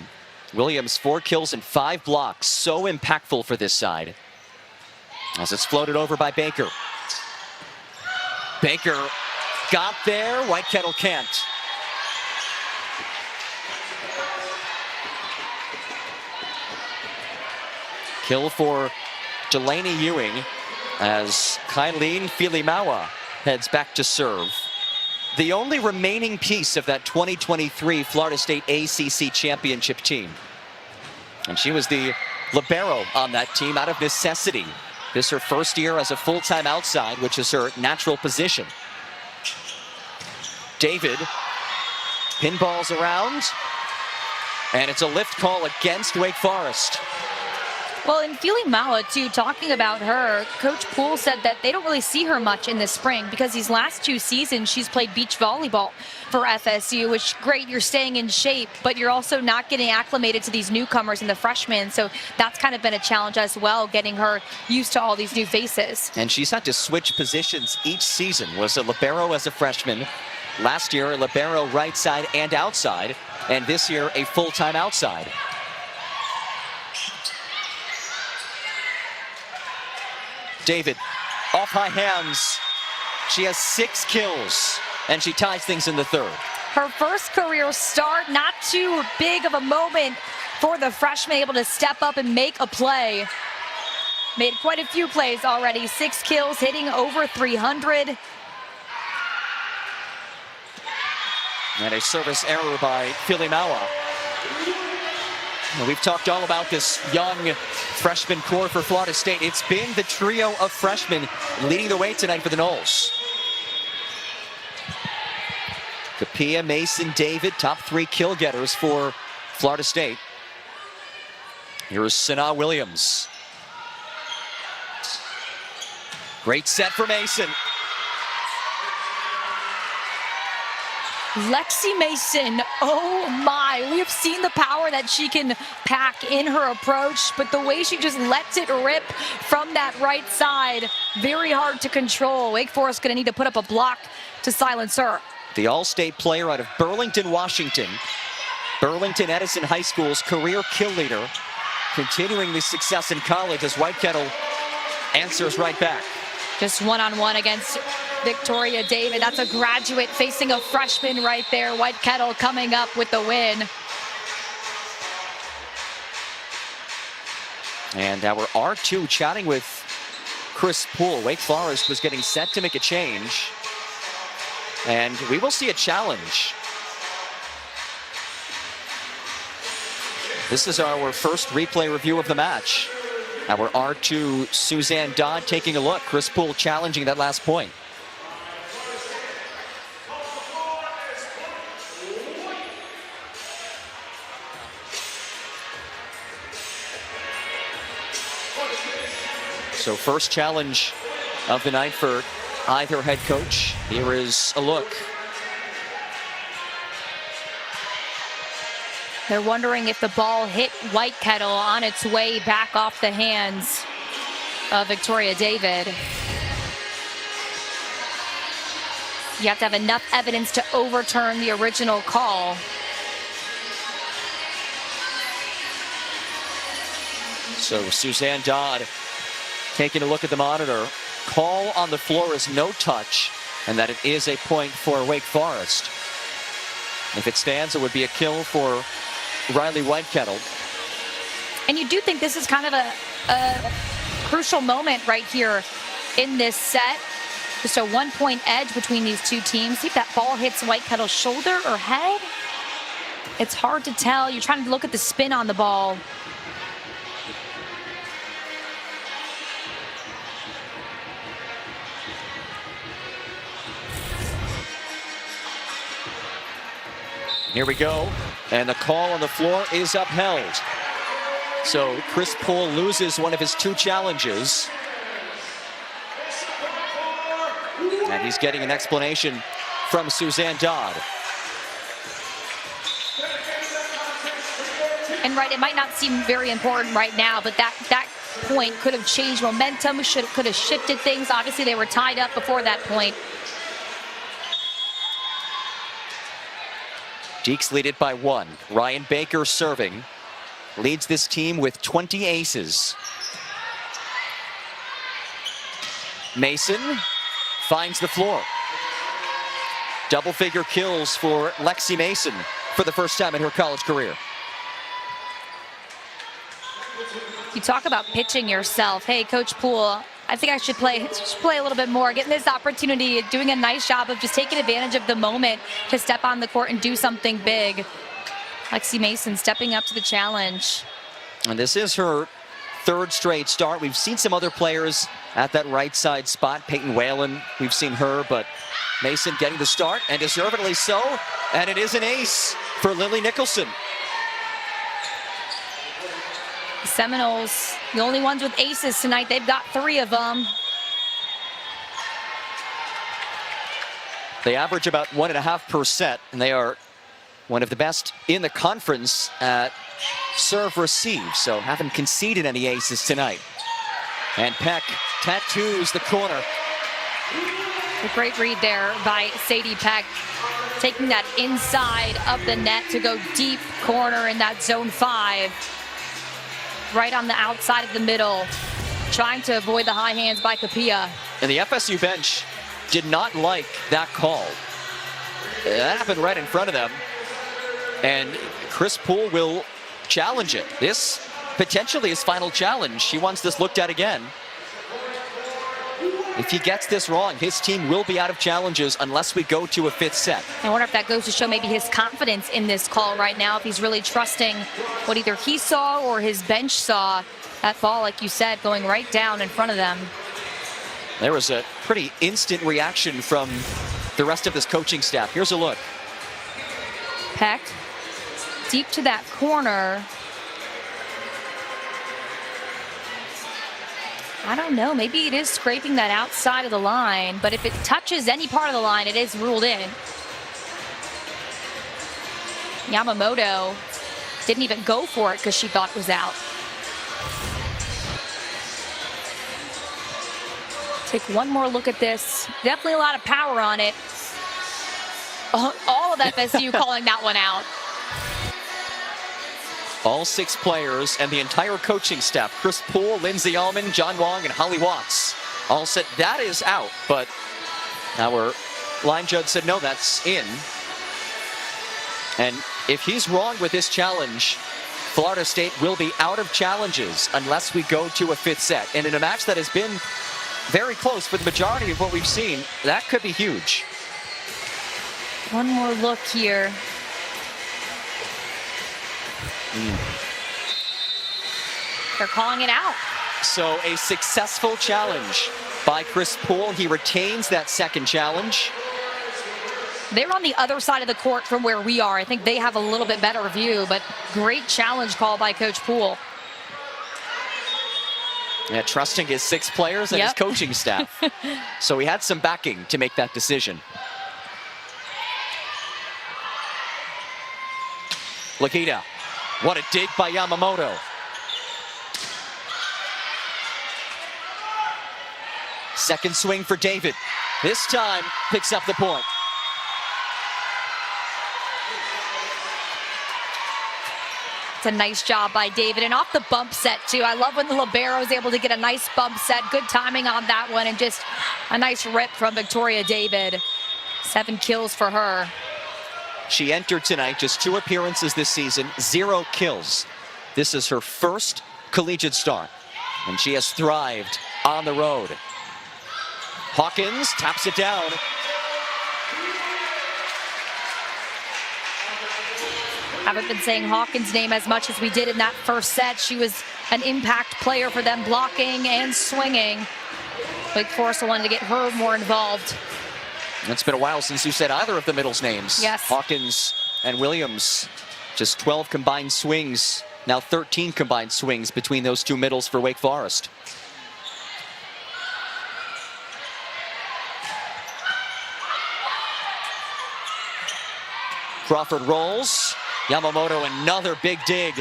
Williams 4 kills and 5 blocks. So impactful for this side. As it's floated over by Baker. Baker got there. Whitekettle can't. Kill for Delaney Ewing as Kylene Filimawa heads back to serve. The only remaining piece of that 2023 Florida State ACC championship team. And she was the libero on that team out of necessity. This is her first year as a full-time outside, which is her natural position. David pinballs around, and it's a lift call against Wake Forest. Well, in feeling Mawa, too, talking about her, Coach Poole said that they don't really see her much in the spring because these last 2 seasons she's played beach volleyball for FSU, which, great, you're staying in shape, but you're also not getting acclimated to these newcomers and the freshmen. So that's kind of been a challenge as well, getting her used to all these new faces. And she's had to switch positions each season. Was a libero as a freshman. Last year, a libero right side and outside. And this year, a full-time outside. David, off high hands. She has 6 kills, and she ties things in the third. Her first career start, not too big of a moment for the freshman, able to step up and make a play. Made quite a few plays already. 6 kills, hitting over 300. And a service error by Filimawa. We've talked all about this young freshman core for Florida State. It's been the trio of freshmen leading the way tonight for the Noles. Kapia, Mason, David, top 3 kill getters for Florida State. Here's Sanaa Williams. Great set for Mason. Lexi Mason, oh my, we have seen the power that she can pack in her approach, but the way she just lets it rip from that right side, very hard to control. Wake Forest gonna need to put up a block to silence her. The All-State player out of Burlington, Washington. Burlington Edison High School's career kill leader, continuing the success in college as Whitekettle answers right back. Just one-on-one against Victoria David. That's a graduate facing a freshman right there. Whitekettle coming up with the win. And our R2 chatting with Chris Poole. Wake Forest was getting set to make a change. And we will see a challenge. This is our first replay review of the match. Our R2 Suzanne Dodd taking a look. Chris Poole challenging that last point. So first challenge of the night for either head coach. Here is a look. They're wondering if the ball hit Whitekettle on its way back off the hands of Victoria David. You have to have enough evidence to overturn the original call. So Suzanne Dodd taking a look at the monitor. Call on the floor is no touch, and that it is a point for Wake Forest. If it stands, it would be a kill for Riley Whitekettle. And you do think this is kind of a crucial moment right here in this set. Just a 1-point edge between these two teams. See if that ball hits Whitekettle's shoulder or head. It's hard to tell. You're trying to look at the spin on the ball. Here we go, and the call on the floor is upheld. So Chris Poole loses one of his 2 challenges. And he's getting an explanation from Suzanne Dodd. And right, it might not seem very important right now, but that point could have changed momentum, could have shifted things. Obviously, they were tied up before that point. Deeks lead it by 1. Ryan Baker serving. Leads this team with 20 aces. Mason finds the floor. Double-figure kills for Lexi Mason for the first time in her college career. You talk about pitching yourself. Hey, Coach Poole, I think I should play a little bit more, getting this opportunity, doing a nice job of just taking advantage of the moment to step on the court and do something big. Lexi Mason stepping up to the challenge. And this is her 3rd straight start. We've seen some other players at that right side spot. Peyton Whalen, we've seen her, but Mason getting the start, and deservedly so. And it is an ace for Lily Nicholson. The Seminoles, the only ones with aces tonight. They've got 3 of them. They average about 1.5 per set, and they are one of the best in the conference at serve receive, so haven't conceded any aces tonight. And Peck tattoos the corner. A great read there by Sadie Peck, taking that inside of the net to go deep corner in that zone 5. Right on the outside of the middle, trying to avoid the high hands by Capilla. And the FSU bench did not like that call. That happened right in front of them. And Chris Poole will challenge it. This potentially his final challenge. He wants this looked at again. If he gets this wrong, his team will be out of challenges unless we go to a 5th set. I wonder if that goes to show maybe his confidence in this call right now, if he's really trusting what either he saw or his bench saw. That ball, like you said, going right down in front of them. There was a pretty instant reaction from the rest of this coaching staff. Here's a look. Peck, deep to that corner. I don't know, maybe it is scraping that outside of the line, but if it touches any part of the line, it is ruled in. Yamamoto didn't even go for it because she thought it was out. Take one more look at this. Definitely a lot of power on it. All of FSU calling that one out. All 6 players and the entire coaching staff, Chris Poole, Lindsay Allman, John Wong, and Holly Watts, all said that is out. But our line judge said, no, that's in. And if he's wrong with this challenge, Florida State will be out of challenges unless we go to a 5th set. And in a match that has been very close for the majority of what we've seen, that could be huge. One more look here. They're calling it out. So a successful challenge by Chris Poole. He retains that 2nd challenge. They're on the other side of the court from where we are. I think they have a little bit better view, but great challenge call by Coach Poole. Yeah, trusting his 6 players and his coaching staff. So he had some backing to make that decision. Lakita, what a dig by Yamamoto. Second swing for David. This time picks up the point. It's a nice job by David, and off the bump set too. I love when the libero is able to get a nice bump set. Good timing on that one, and just a nice rip from Victoria David. 7 kills for her. She entered tonight, just 2 appearances this season, 0 kills. This is her first collegiate start, and she has thrived on the road. Hawkins taps it down. Haven't been saying Hawkins' name as much as we did in that first set. She was an impact player for them, blocking and swinging. Wake Forest wanted to get her more involved. It's been a while since you said either of the middles' names. Yes. Hawkins and Williams, just 12 combined swings, now 13 combined swings between those 2 middles for Wake Forest. Crawford rolls. Yamamoto, another big dig.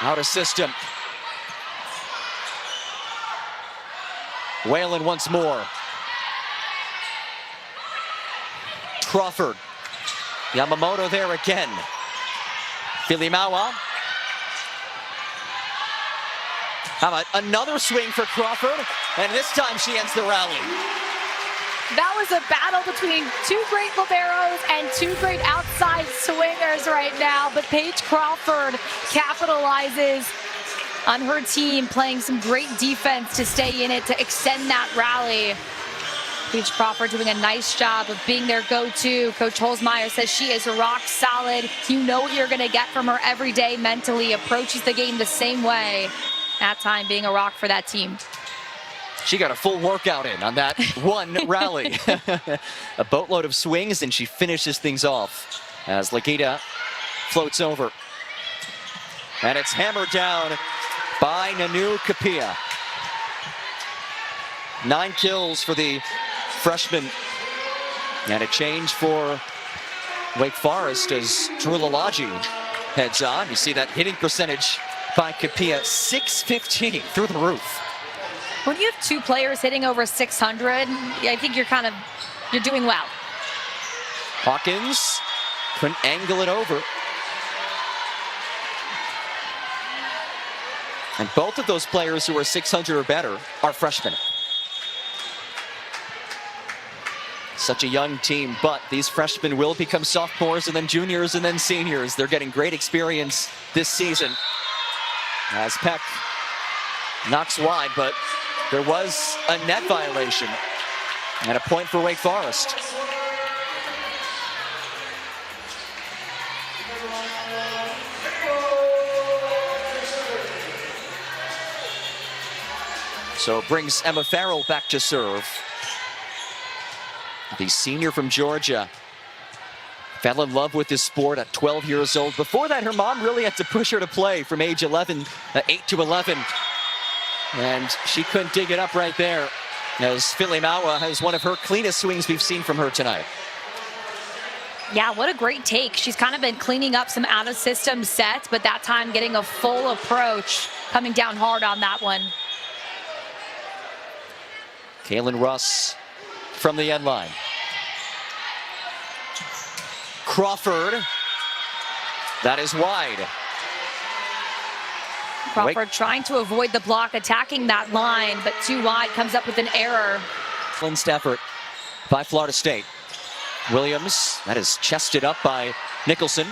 Out of system. Whalen once more. Crawford. Yamamoto there again. Filimawa. How about another swing for Crawford? And this time she ends the rally. That was a battle between 2 great liberos and 2 great outside swingers right now, but Paige Crawford capitalizes on her team playing some great defense to stay in it, to extend that rally. Paige Crawford doing a nice job of being their go-to. Coach Holzmeier says she is rock solid. You know what you're going to get from her every day mentally, approaches the game the same way. That time being a rock for that team. She got a full workout in on that one rally. A boatload of swings, and she finishes things off as Lakita floats over. And it's hammered down by Nanu Kapia. 9 kills for the freshman. And a change for Wake Forest as Drew Lalaji heads on. You see that hitting percentage by Kapia, .615, through the roof. When you have 2 players hitting over 600, I think you're doing well. Hawkins couldn't angle it over. And both of those players who are 600 or better are freshmen. Such a young team, but these freshmen will become sophomores and then juniors and then seniors. They're getting great experience this season. As Peck knocks wide, but there was a net violation and a point for Wake Forest. So it brings Emma Farrell back to serve. The senior from Georgia fell in love with this sport at 12 years old. Before that, her mom really had to push her to play from age 11, 8 to 11. And she couldn't dig it up right there, as Filimawa has one of her cleanest swings we've seen from her tonight. Yeah, what a great take. She's kind of been cleaning up some out-of-system sets, but that time getting a full approach, coming down hard on that one. Kaylin Russ from the end line. Crawford. That is wide. Crawford trying to avoid the block, attacking that line, but too wide, comes up with an error. Cleansed effort by Florida State. Williams, that is chested up by Nicholson.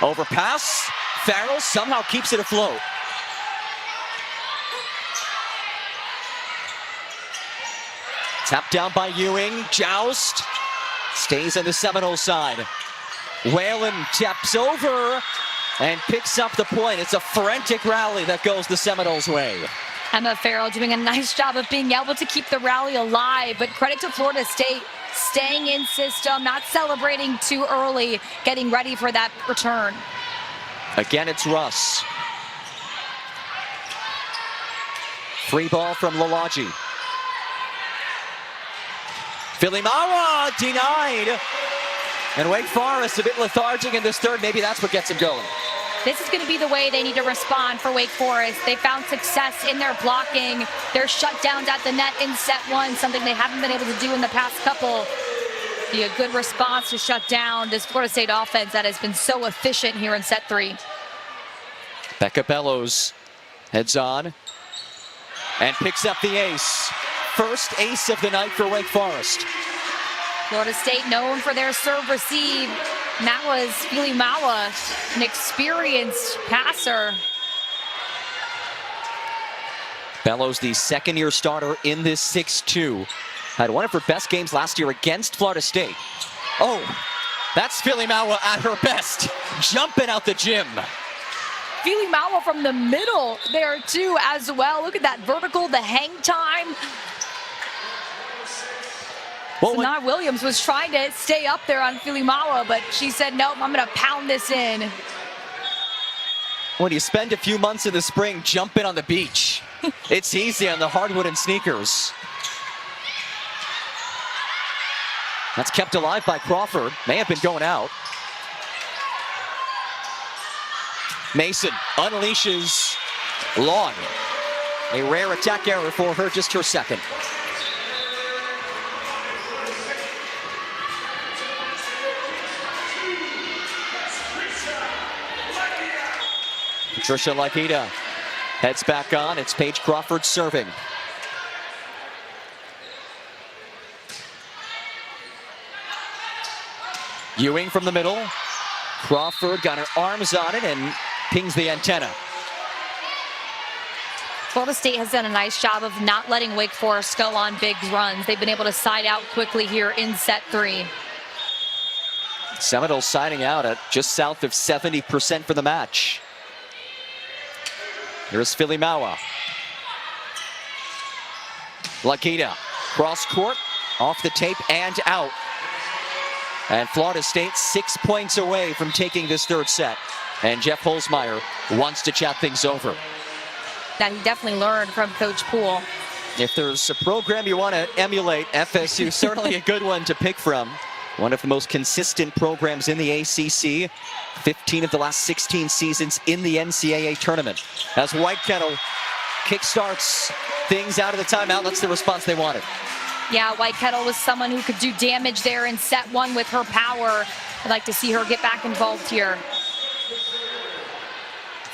Overpass. Farrell somehow keeps it afloat. Tapped down by Ewing. Joust. Stays on the Seminoles side. Whalen taps over and picks up the point. It's a frantic rally that goes the Seminoles' way. Emma Farrell doing a nice job of being able to keep the rally alive, but credit to Florida State, staying in system, not celebrating too early, getting ready for that return. Again, it's Russ. Free ball from Lalaji. Filimawa denied. And Wake Forest a bit lethargic in this third. Maybe that's what gets him going. This is going to be the way they need to respond for Wake Forest. They found success in their blocking, their shutdowns at the net in set 1, something they haven't been able to do in the past couple. Be a good response to shut down this Florida State offense that has been so efficient here in set 3. Becca Bellows heads on and picks up the ace. First ace of the night for Wake Forest. Florida State known for their serve receive. And that was Filimawa, an experienced passer. Bellows, the second-year starter in this 6-2. Had one of her best games last year against Florida State. Oh, that's Filimawa at her best, jumping out the gym. Filimawa from the middle there too as well. Look at that vertical, the hang time. Well, Sanaa Williams was trying to stay up there on Filimawa, but she said, nope, I'm going to pound this in. When you spend a few months in the spring jumping on the beach, it's easy on the hardwood and sneakers. That's kept alive by Crawford. May have been going out. Mason unleashes Long. A rare attack error for her, just her second. Patricia Lakita heads back on. It's Paige Crawford serving. Ewing from the middle. Crawford got her arms on it and pings the antenna. Florida State has done a nice job of not letting Wake Forest go on big runs. They've been able to side out quickly here in set 3. Seminoles siding out at just south of 70% for the match. Here's Filimawa. Lakita, cross court, off the tape and out. And Florida State 6 points away from taking this third set. And Jeff Holzmeyer wants to chat things over. That he definitely learned from Coach Poole. If there's a program you want to emulate, FSU certainly a good one to pick from. One of the most consistent programs in the ACC. 15 of the last 16 seasons in the NCAA tournament. As White Kettle kickstarts things out of the timeout, that's the response they wanted. Yeah, White Kettle was someone who could do damage there in set one with her power. I'd like to see her get back involved here.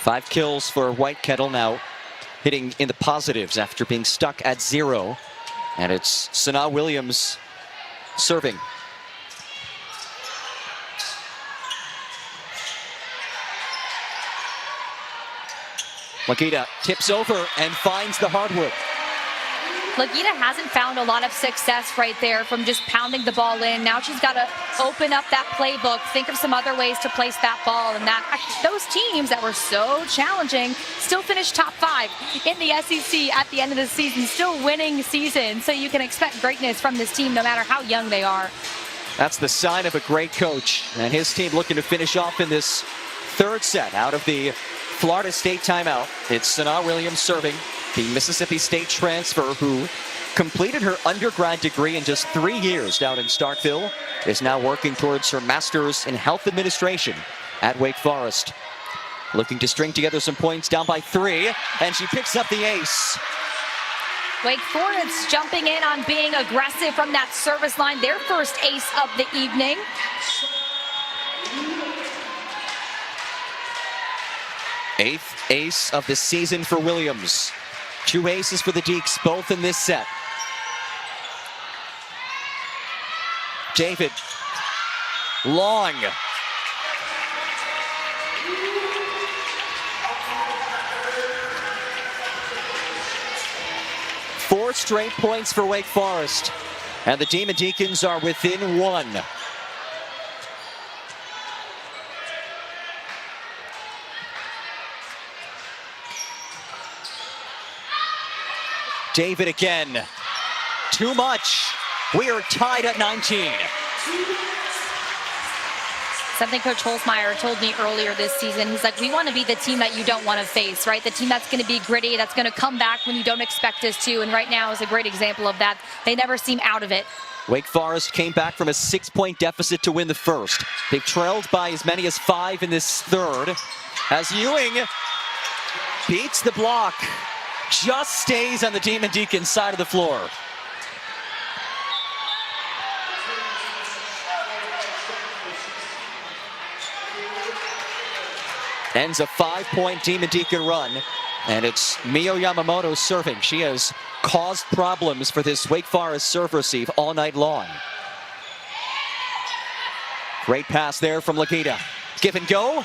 5 kills for White Kettle now, hitting in the positives after being stuck at 0. And it's Sanaa Williams serving. Lakita tips over and finds the hardwood. Lakita hasn't found a lot of success right there from just pounding the ball in. Now she's got to open up that playbook, think of some other ways to place that ball. And those teams that were so challenging still finished top 5 in the SEC at the end of the season, still winning season. So you can expect greatness from this team no matter how young they are. That's the sign of a great coach. And his team looking to finish off in this third set out of the Florida State timeout. It's Sanaa Williams serving, the Mississippi State transfer who completed her undergrad degree in just 3 years down in Starkville, is now working towards her master's in health administration at Wake Forest. Looking to string together some points, down by 3, and she picks up the ace. Wake Forest jumping in on being aggressive from that service line, their first ace of the evening. Eighth ace of the season for Williams. 2 aces for the Deacs, both in this set. David, long. Four straight points for Wake Forest, and the Demon Deacons are within 1. David again. Too much. We are tied at 19. Something Coach Holzmeyer told me earlier this season. He's like, we want to be the team that you don't want to face, right? The team that's going to be gritty, that's going to come back when you don't expect us to. And right now is a great example of that. They never seem out of it. Wake Forest came back from a 6-point deficit to win the first. They've trailed by as many as 5 in this third. As Ewing beats the block. Just stays on the Demon Deacons side of the floor. Ends a 5-point Demon Deacon run, and it's Mio Yamamoto serving. She has caused problems for this Wake Forest serve receive all night long. Great pass there from Lakita. Give and go,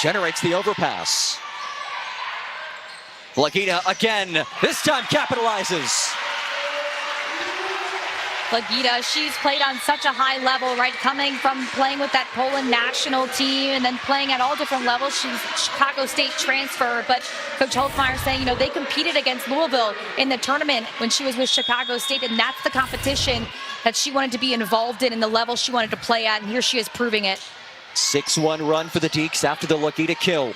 generates the overpass. Lakita again, this time capitalizes. Lakita, she's played on such a high level, right? Coming from playing with that Poland national team and then playing at all different levels. She's a Chicago State transfer, but Coach Holzmeyer saying, you know, they competed against Louisville in the tournament when she was with Chicago State, and that's the competition that she wanted to be involved in and the level she wanted to play at, and here she is proving it. 6-1 run for the Deacs after the Lakita kill.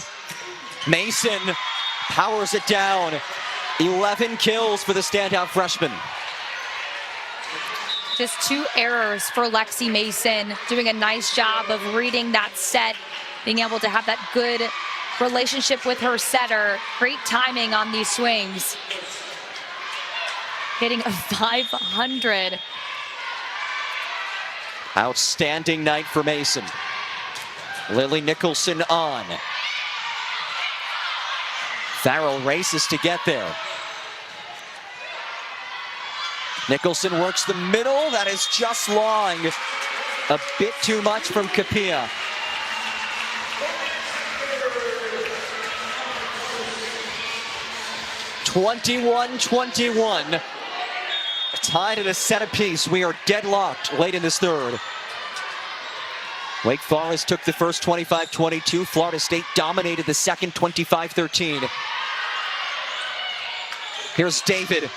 Mason powers it down. 11 kills for the standout freshman. Just 2 errors for Lexi Mason, doing a nice job of reading that set, being able to have that good relationship with her setter. Great timing on these swings. Hitting a 500. Outstanding night for Mason. Lily Nicholson on. Farrell races to get there. Nicholson works the middle. That is just long. A bit too much from Kapia. (21-21). Tied at a set apiece. We are deadlocked late in this third. Wake Forest took the first 25-22. Florida State dominated the second 25-13. Here's David.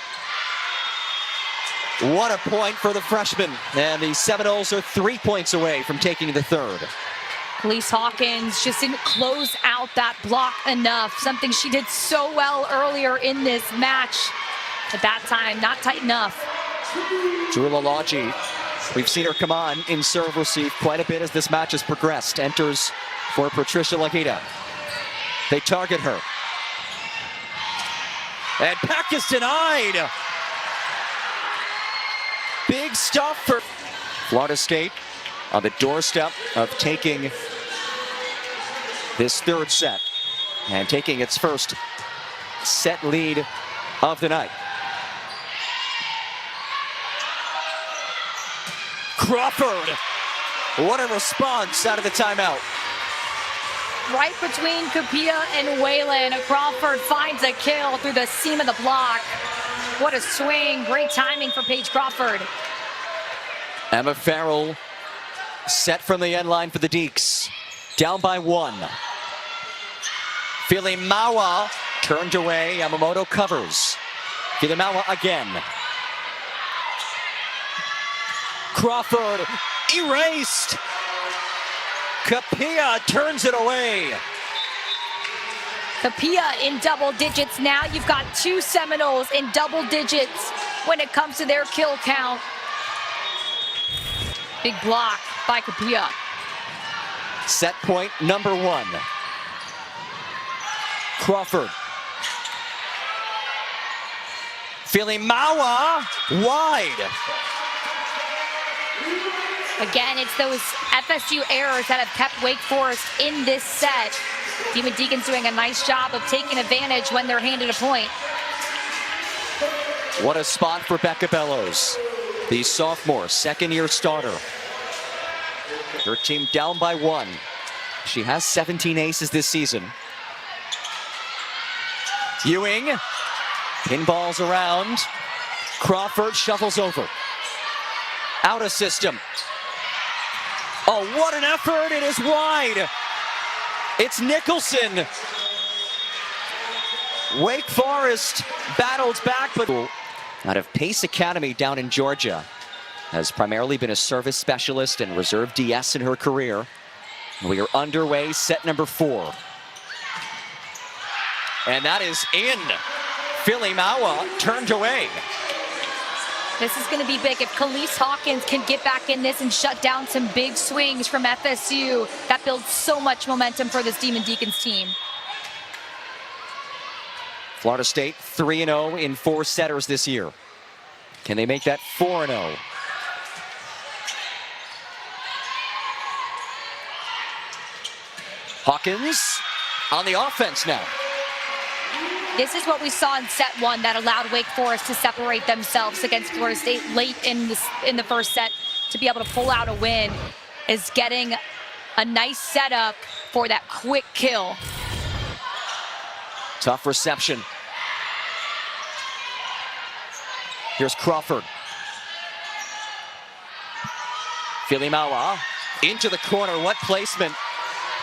What a point for the freshman. And the Seminoles are 3 points away from taking the third. Elise Hawkins just didn't close out that block enough, something she did so well earlier in this match. At that time, not tight enough. Drew Lalagi, we've seen her come on in serve receive quite a bit as this match has progressed. Enters for Patricia Lagita. They target her. And Peck is denied. Big stuff for Florida State on the doorstep of taking this third set and taking its first set lead of the night. Crawford, what a response out of the timeout. Right between Kapia and Whalen, Crawford finds a kill through the seam of the block. What a swing, great timing for Paige Crawford. Emma Farrell set from the end line for the Deeks. Down by 1. Filimawa turned away, Yamamoto covers. Filimawa again. Crawford erased. Kapia turns it away. Kapia in double digits now. You've got 2 Seminoles in double digits when it comes to their kill count. Big block by Kapia. Set point number 1. Crawford. Filimawa wide. Again, it's those FSU errors that have kept Wake Forest in this set. Demon Deacons doing a nice job of taking advantage when they're handed a point. What a spot for Becca Bellows, the sophomore, second-year starter. Her team down by 1. She has 17 aces this season. Ewing, pinballs around. Crawford shuffles over. Out of system. Oh, what an effort! It is wide. It's Nicholson. Wake Forest battled back, but out of Pace Academy down in Georgia. Has primarily been a service specialist and reserve DS in her career. We are underway, set number 4. And that is in. Filimawa turned away. This is going to be big. If Khalees Hawkins can get back in this and shut down some big swings from FSU, that builds so much momentum for this Demon Deacons team. Florida State 3-0 in 4 setters this year. Can they make that 4-0? Hawkins on the offense now. This is what we saw in set 1 that allowed Wake Forest to separate themselves against Florida State late in the first set to be able to pull out a win, is getting a nice setup for that quick kill. Tough reception. Here's Crawford. Filimawa into the corner. What placement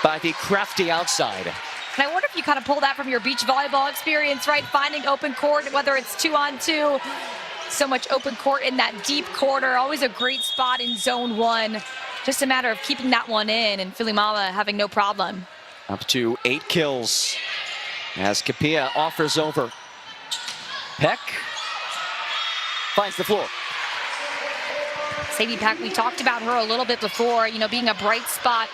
by the crafty outside. And I wonder if you kind of pull that from your beach volleyball experience, right? Finding open court, whether it's 2-on-2. So much open court in that deep corner. Always a great spot in zone 1. Just a matter of keeping that one in, and Filimawa having no problem. Up to 8 kills as Kapia offers over. Peck finds the floor. Sadie Peck, we talked about her a little bit before, you know, being a bright spot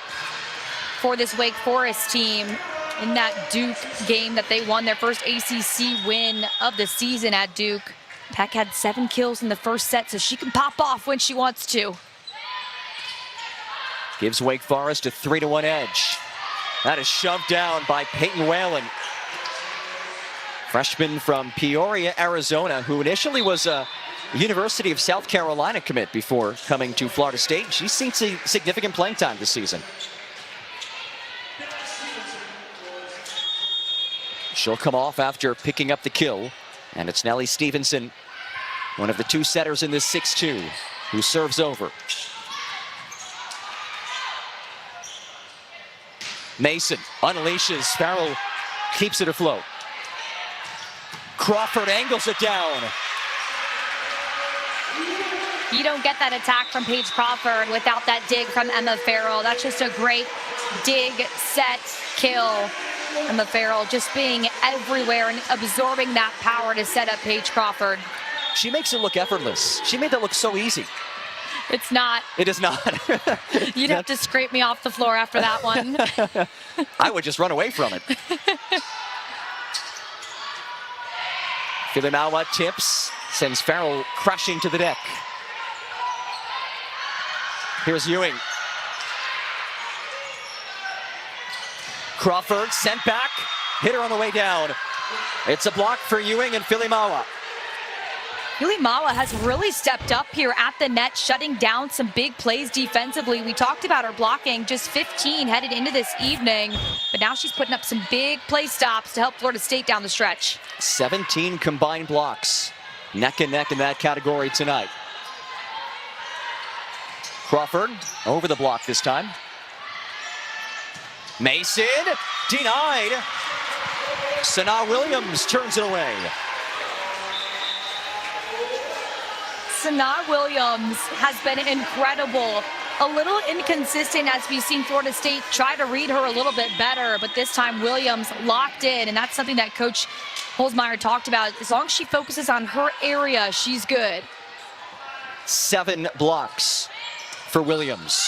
for this Wake Forest team in that Duke game that they won their first ACC win of the season at Duke. Peck had 7 kills in the first set, so she can pop off when she wants to. Gives Wake Forest a 3-1 edge. That is shoved down by Peyton Whalen. Freshman from Peoria, Arizona, who initially was a University of South Carolina commit before coming to Florida State. She's seen significant playing time this season. She'll come off after picking up the kill. And it's Nellie Stevenson, one of the 2 setters in this 6-2, who serves over. Mason unleashes. Farrell keeps it afloat. Crawford angles it down. You don't get that attack from Paige Crawford without that dig from Emma Farrell. That's just a great dig, set, kill. Emma Farrell just being everywhere and absorbing that power to set up Paige Crawford. She makes it look effortless. She made that look so easy. It's not. It is not. You'd have to scrape me off the floor after that one. I would just run away from it. Filimawa tips, sends Farrell crashing to the deck. Here's Ewing. Crawford sent back, hit her on the way down. It's a block for Ewing and Filimawa. Filimawa has really stepped up here at the net, shutting down some big plays defensively. We talked about her blocking, just 15 headed into this evening, but now she's putting up some big play stops to help Florida State down the stretch. 17 combined blocks, neck and neck in that category tonight. Crawford over the block this time. Mason denied. Sanaa Williams turns it away. Sanaa Williams has been incredible. A little inconsistent as we've seen Florida State try to read her a little bit better, but this time Williams locked in, and that's something that Coach Holzmeier talked about. As long as she focuses on her area, she's good. 7 blocks for Williams.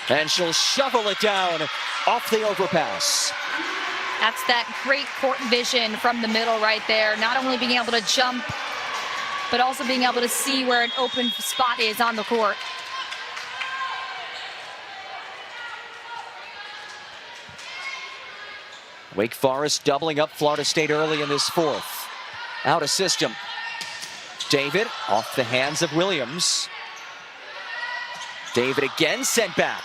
And she'll shovel it down off the overpass. That's that great court vision from the middle right there. Not only being able to jump, but also being able to see where an open spot is on the court. Wake Forest doubling up Florida State early in this fourth. Out of system. David off the hands of Williams. David again sent back.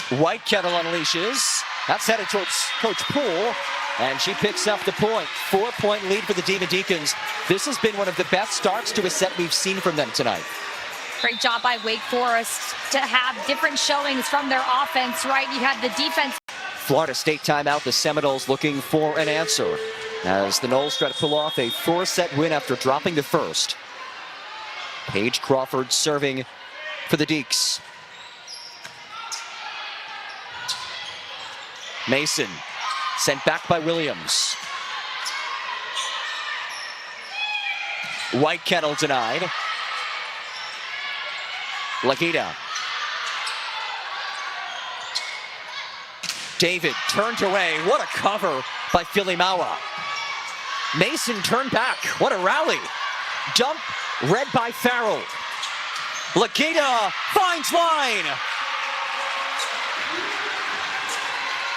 Whitekettle unleashes. That's headed towards Coach Poole. And she picks up the point. 4-point lead for the Demon Deacons. This has been one of the best starts to a set we've seen from them tonight. Great job by Wake Forest to have different showings from their offense, right? You had the defense. Florida State timeout. The Seminoles looking for an answer as the Noles try to pull off a 4-set win after dropping the first. Paige Crawford serving for the Deeks. Mason sent back by Williams. Whitekettle denied. Lagita. David turned away. What a cover by Filimawa. Mason turned back. What a rally. Dump read by Farrell. Lagita finds line.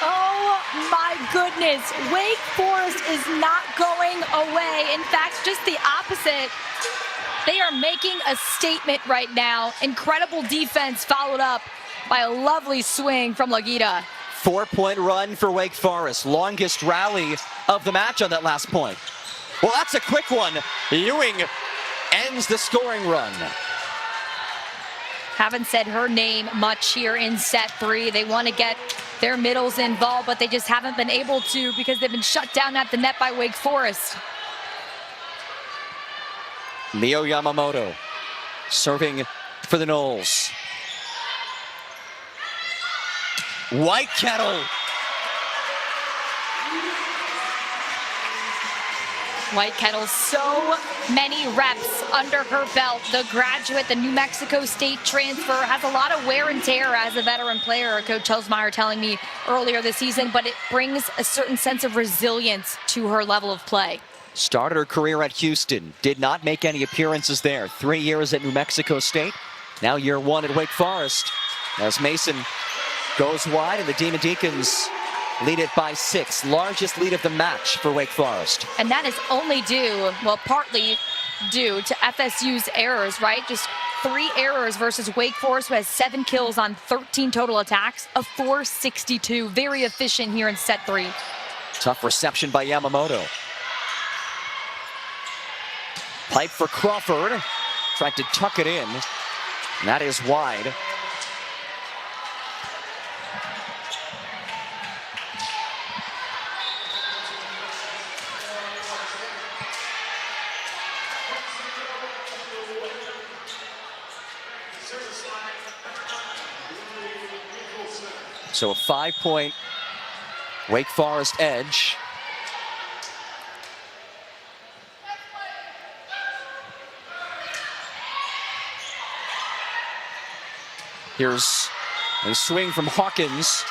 Oh my goodness. Wake Forest is not going away. In fact, just the opposite. They are making a statement right now. Incredible defense followed up by a lovely swing from Lagita. 4-point run for Wake Forest. Longest rally of the match on that last point. Well, that's a quick one. Ewing ends the scoring run. Haven't said her name much here in set 3. They want to get their middles involved, but they just haven't been able to because they've been shut down at the net by Wake Forest. Mio Yamamoto serving for the Noles. Whitekettle. Whitekettle, so many reps under her belt. The graduate, the New Mexico State transfer, has a lot of wear and tear as a veteran player, Coach Holzmeier telling me earlier this season, but it brings a certain sense of resilience to her level of play. Started her career at Houston, did not make any appearances there. 3 years at New Mexico State, now year 1 at Wake Forest. As Mason goes wide and the Demon Deacons lead it by 6. Largest lead of the match for Wake Forest. And that is only due, well, partly due to FSU's errors, right? Just 3 errors versus Wake Forest, who has 7 kills on 13 total attacks, a .462. Very efficient here in set 3. Tough reception by Yamamoto. Pipe for Crawford. Tried to tuck it in. And that is wide. So a 5-point Wake Forest edge. Here's a swing from Hawkins,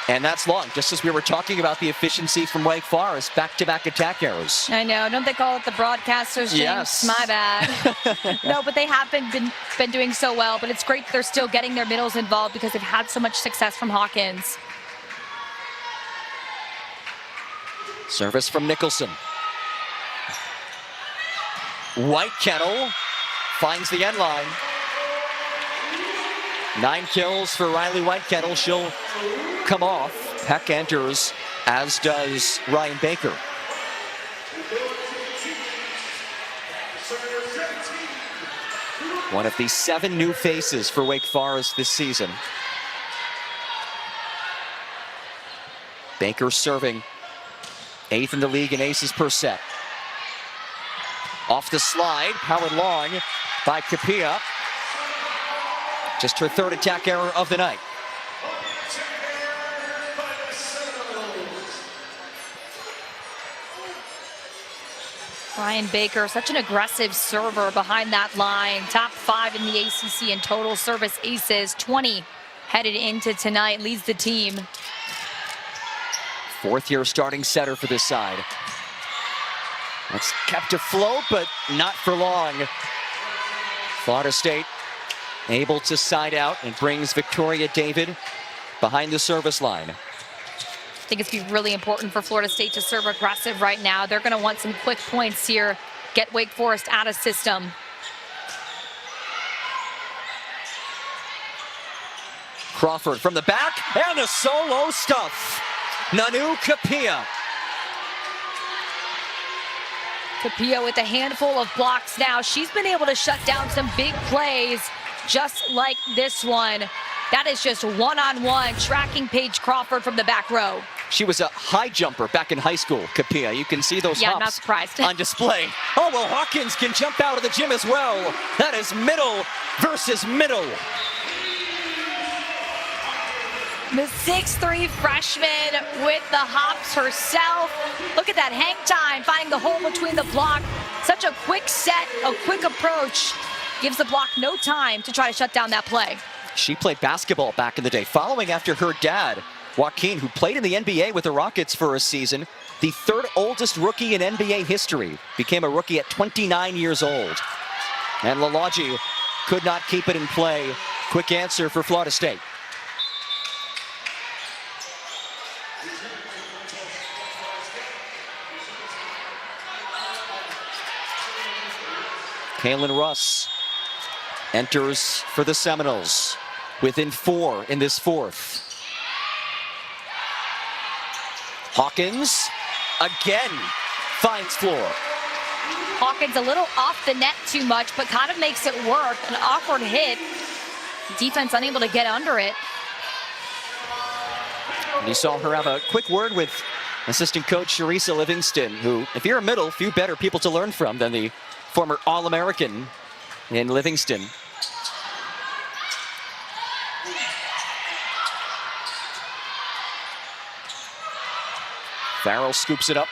and that's long, just as we were talking about the efficiency from Wake Forest, back-to-back attack errors. I know. Don't they call it the broadcasters, James? Yes. My bad. No, but they have been doing so well, but it's great they're still getting their middles involved because they've had so much success from Hawkins. Service from Nicholson. Whitekettle finds the end line. 9 kills for Riley Whitekettle. She'll come off. Peck enters, as does Ryan Baker. One of the 7 new faces for Wake Forest this season. Baker serving, 8th in the league in aces per set. Off the slide, powered long by Capilla. Just her 3rd attack error of the night. Ryan Baker, such an aggressive server behind that line. Top 5 in the ACC in total service aces. 20 headed into tonight, leads the team. 4th-year starting setter for this side. That's kept afloat, but not for long. Florida State able to side out and brings Victoria David behind the service line. I think it's going to be really important for Florida State to serve aggressive right now. They're going to want some quick points here. Get Wake Forest out of system. Crawford from the back, and a solo stuff. Nanu Capilla. Capilla with a handful of blocks now. She's been able to shut down some big plays just like this one. That is just one-on-one tracking Paige Crawford from the back row. She was a high jumper back in high school, Capilla. You can see those I'm not hops surprised. on display. Oh, well, Hawkins can jump out of the gym as well. That is middle versus middle. The 6'3" freshman with the hops herself. Look at that hang time, finding the hole between the block. Such a quick set, a quick approach. Gives the block no time to try to shut down that play. She played basketball back in the day, following after her dad, Joaquin, who played in the NBA with the Rockets for a season. The 3rd oldest rookie in NBA history. Became a rookie at 29 years old. And Lalage could not keep it in play. Quick answer for Florida State. Kaylin Russ enters for the Seminoles within 4 in this 4th. Hawkins again finds floor. Hawkins a little off the net too much, but kind of makes it work. An awkward hit. Defense unable to get under it. And you saw her have a quick word with assistant coach Sharisa Livingston, who, if you're a middle, few better people to learn from than the former All-American in Livingston. Farrell scoops it up.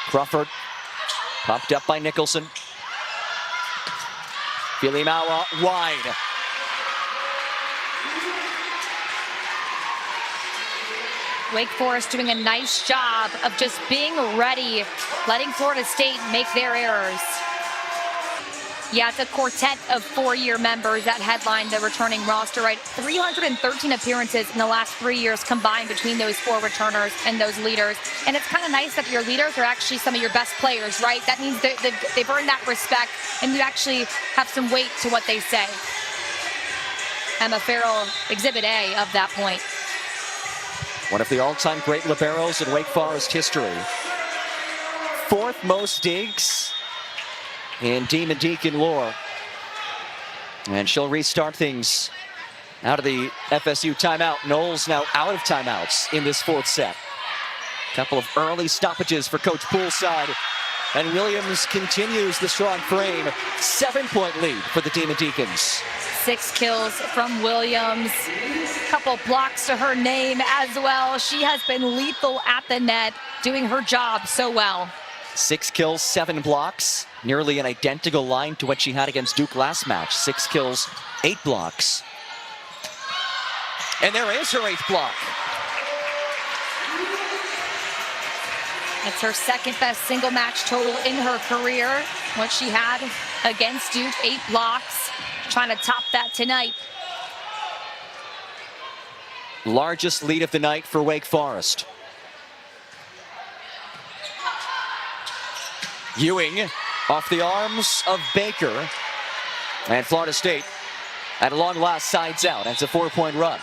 Crawford popped up by Nicholson. Filimawa wide. Wake Forest doing a nice job of just being ready, letting Florida State make their errors. Yeah, it's a quartet of 4-year members that headline the returning roster, right? 313 appearances in the last 3 years combined between those 4 returners and those leaders. And it's kind of nice that your leaders are actually some of your best players, right? That means they've earned that respect, and you actually have some weight to what they say. Emma Farrell, Exhibit A of that point. One of the all-time great liberos in Wake Forest history. 4th most digs in Demon Deacon lore. And she'll restart things out of the FSU timeout. Knowles now out of timeouts in this 4th set. Couple of early stoppages for Coach Poolside. And Williams continues the strong frame. 7-point lead for the Demon Deacons. 6 kills from Williams. Couple blocks to her name as well. She has been lethal at the net, doing her job so well. 6 kills, 7 blocks. Nearly an identical line to what she had against Duke last match. 6 kills, 8 blocks. And there is her 8th block. It's her second best single match total in her career. What she had against Duke, 8 blocks. Trying to top that tonight. Largest lead of the night for Wake Forest. Ewing off the arms of Baker. And Florida State at long last sides out. That's a 4-point run.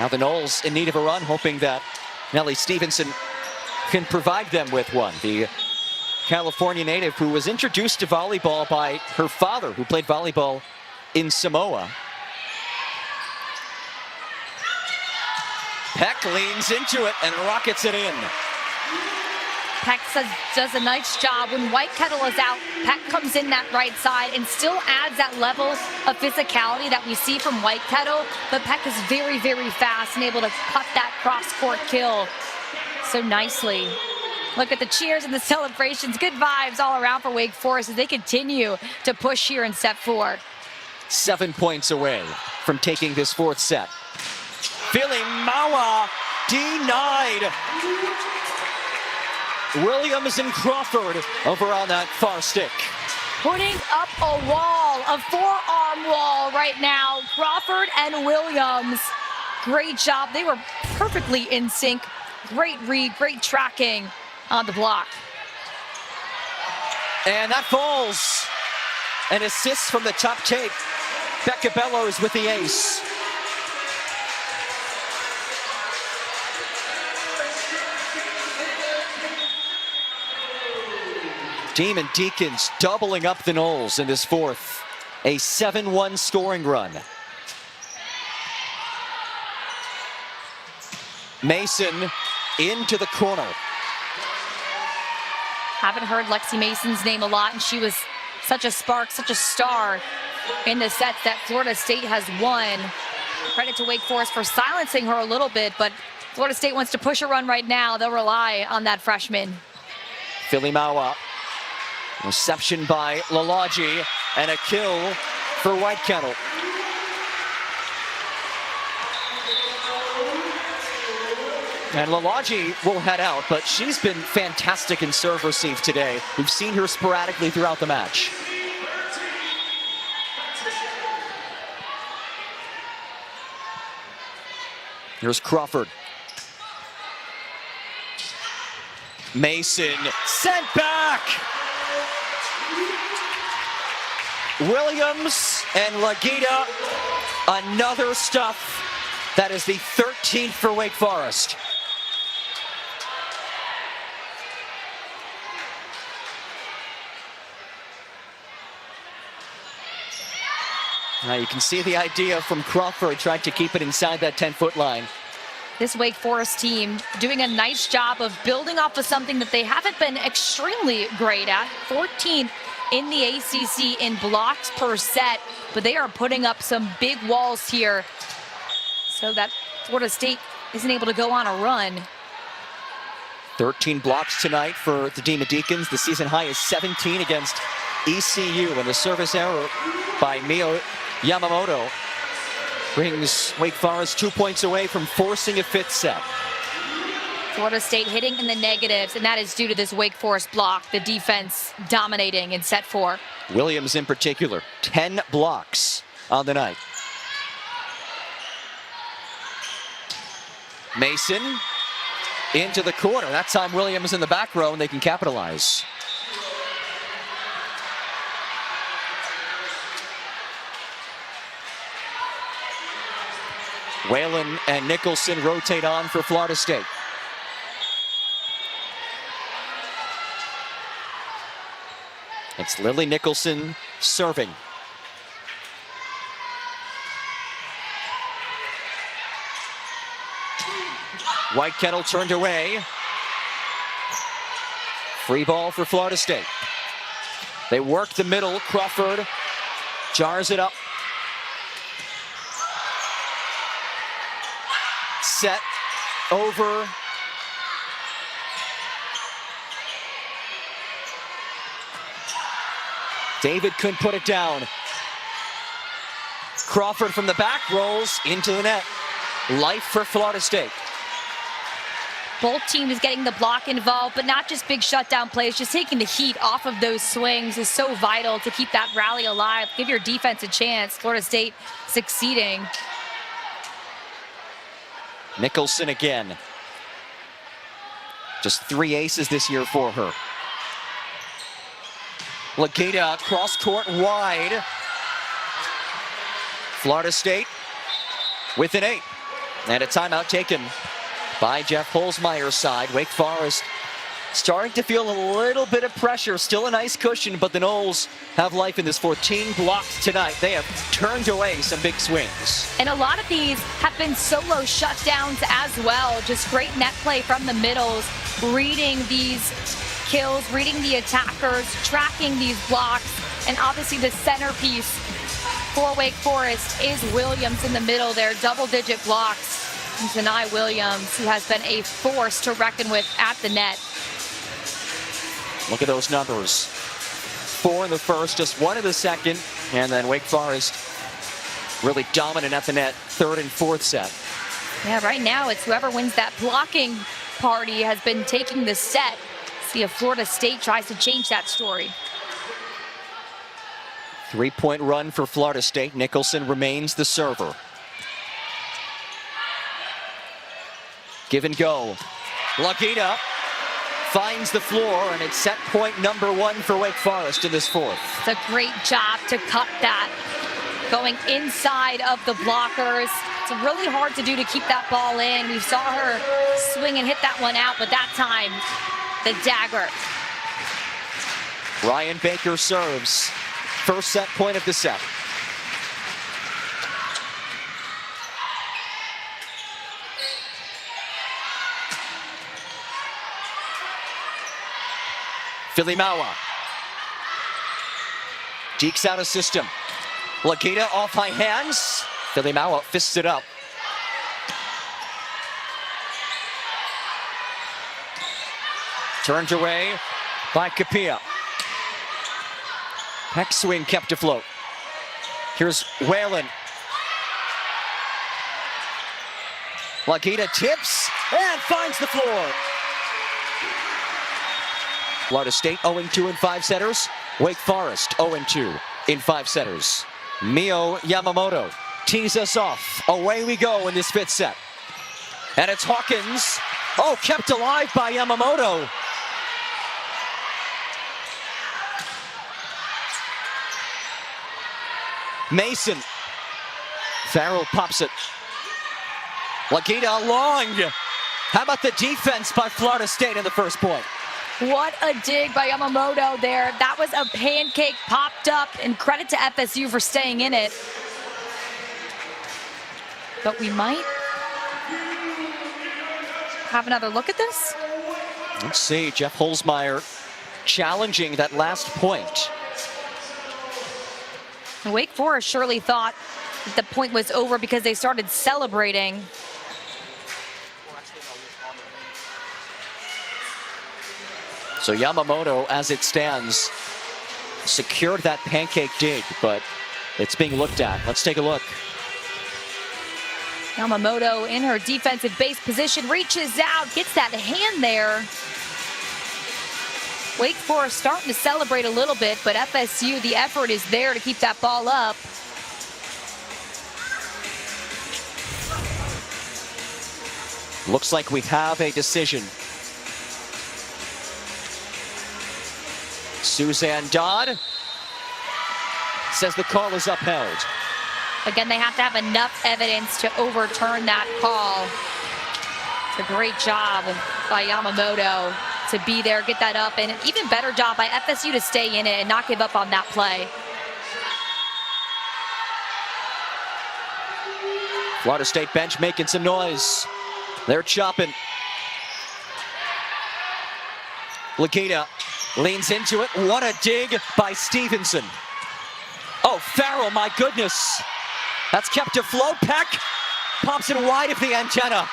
Now the Noles in need of a run, hoping that Nellie Stevenson can provide them with one. The California native who was introduced to volleyball by her father, who played volleyball in Samoa. Peck leans into it and rockets it in. Peck does a nice job. When Whitekettle is out, Peck comes in that right side and still adds that level of physicality that we see from Whitekettle. But Peck is very, very fast and able to cut that cross-court kill so nicely. Look at the cheers and the celebrations. Good vibes all around for Wake Forest as they continue to push here in set 4. 7 points away from taking this 4th set. Filimawa denied. Williams and Crawford over on that far stick. Putting up a wall, a forearm wall right now. Crawford and Williams. Great job. They were perfectly in sync. Great read, great tracking on the block. And that falls. An assist from the top tape. Becca Bellows with the ace. Demon Deacons doubling up the Noles in this 4th. A 7-1 scoring run. Mason into the corner. Haven't heard Lexi Mason's name a lot, and she was such a spark, such a star in the sets that Florida State has won. Credit to Wake Forest for silencing her a little bit, but Florida State wants to push a run right now. They'll rely on that freshman. Filimawa. Reception by Lalaji and a kill for Whitekettle. And Lalaji will head out, but she's been fantastic in serve receive today. We've seen her sporadically throughout the match. Here's Crawford. Mason sent back. Williams and Lagita, another stuff. That is the 13th for Wake Forest. Now you can see the idea from Crawford trying to keep it inside that 10-foot line. This Wake Forest team doing a nice job of building off of something that they haven't been extremely great at. 14th in the ACC in blocks per set, but they are putting up some big walls here so that Florida State isn't able to go on a run. 13 blocks tonight for the Demon Deacons. The season high is 17 against ECU, and the service error by Mio Yamamoto brings Wake Forest 2 points away from forcing a 5th set. Florida State hitting in the negatives, and that is due to this Wake Forest block, the defense dominating in set 4. Williams in particular, 10 blocks on the night. Mason into the corner. That time Williams in the back row, and they can capitalize. Whalen and Nicholson rotate on for Florida State. It's Lily Nicholson serving. Whitekettle turned away. Free ball for Florida State. They work the middle. Crawford jars it up. Set over. David couldn't put it down. Crawford from the back rolls into the net. Life for Florida State. Both teams getting the block involved, but not just big shutdown plays. Just taking the heat off of those swings is so vital to keep that rally alive. Give your defense a chance. Florida State succeeding. Nicholson again. Just 3 aces this year for her. Lagita cross court wide. Florida State with an 8. And a timeout taken by Jeff Holzmeyer's side. Wake Forest starting to feel a little bit of pressure. Still a nice cushion, but the Noles have life in this 14 blocks tonight. They have turned away some big swings. And a lot of these have been solo shutdowns as well. Just great net play from the middles, reading these kills, reading the attackers, tracking these blocks. And obviously the centerpiece for Wake Forest is Williams in the middle there. Double-digit blocks. And Zanai Williams, who has been a force to reckon with at the net. Look at those numbers. 4 in the first, just 1 in the second, and then Wake Forest really dominant at the net, 3rd and 4th set. Yeah, right now it's whoever wins that blocking party has been taking the set. See if Florida State tries to change that story. 3-point run for Florida State. Nicholson remains the server. Give and go. Lagita finds the floor, and it's set point number 1 for Wake Forest in this 4th. It's a great job to cut that. Going inside of the blockers. It's really hard to do to keep that ball in. We saw her swing and hit that one out, but that time, the dagger. Ryan Baker serves. First set point of the set. Filimawa. Dekes out of system. Lagita off high hands. Filimawa fists it up. Turned away by Kapia. Heck swing kept afloat. Here's Whalen. Lagita tips and finds the floor. Florida State 0-2 in 5 setters. Wake Forest 0-2 in 5 setters. Mio Yamamoto tees us off. Away we go in this 5th set. And it's Hawkins. Oh, kept alive by Yamamoto. Mason. Farrell pops it. Lagita long. How about the defense by Florida State in the first point? What a dig by Yamamoto there. That was a pancake popped up, and credit to FSU for staying in it. But we might have another look at this. Let's see, Jeff Holzmeyer challenging that last point. Wake Forest surely thought that the point was over because they started celebrating. So Yamamoto, as it stands, secured that pancake dig, but it's being looked at. Let's take a look. Yamamoto in her defensive base position, reaches out, gets that hand there. Wake Forest starting to celebrate a little bit, but FSU, the effort is there to keep that ball up. Looks like we have a decision. Suzanne Dodd says the call is upheld. Again, they have to have enough evidence to overturn that call. It's a great job by Yamamoto to be there, get that up, and an even better job by FSU to stay in it and not give up on that play. Florida State bench making some noise. They're chopping. Lagita Leans into it. What a dig by Stevenson. Oh, Farrell, my goodness. That's kept afloat. Peck pops it wide of the antenna.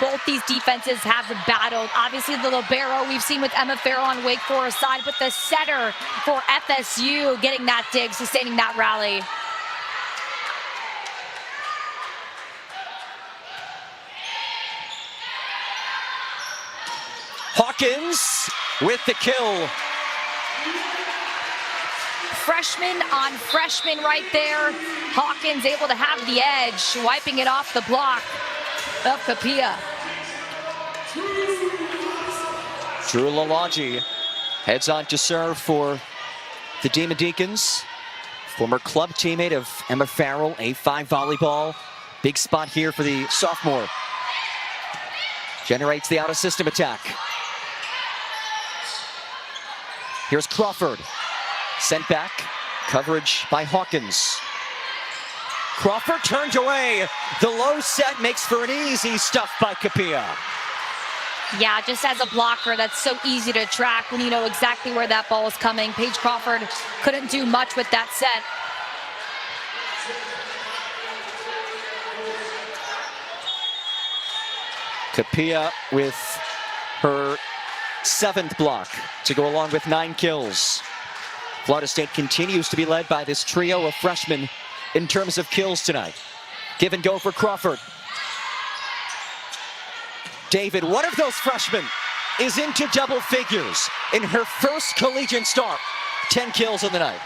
Both these defenses have battled. Obviously, the libero we've seen with Emma Farrell on Wake Forest side, but the setter for FSU getting that dig, sustaining that rally. Hawkins with the kill. Freshman on freshman right there. Hawkins able to have the edge, wiping it off the block of Kapia. Drew Lalage heads on to serve for the Demon Deacons. Former club teammate of Emma Farrell, A5 volleyball. Big spot here for the sophomore. Generates the out-of-system attack. Here's Crawford. Sent back. Coverage by Hawkins. Crawford turned away. The low set makes for an easy stuff by Kapia. Yeah, just as a blocker, that's so easy to track when you know exactly where that ball is coming. Paige Crawford couldn't do much with that set. Kapia with her 7th block to go along with 9 kills. Florida State continues to be led by this trio of freshmen in terms of kills tonight. Give and go for Crawford. David, one of those freshmen, is into double figures in her first collegiate start. 10 kills on the night.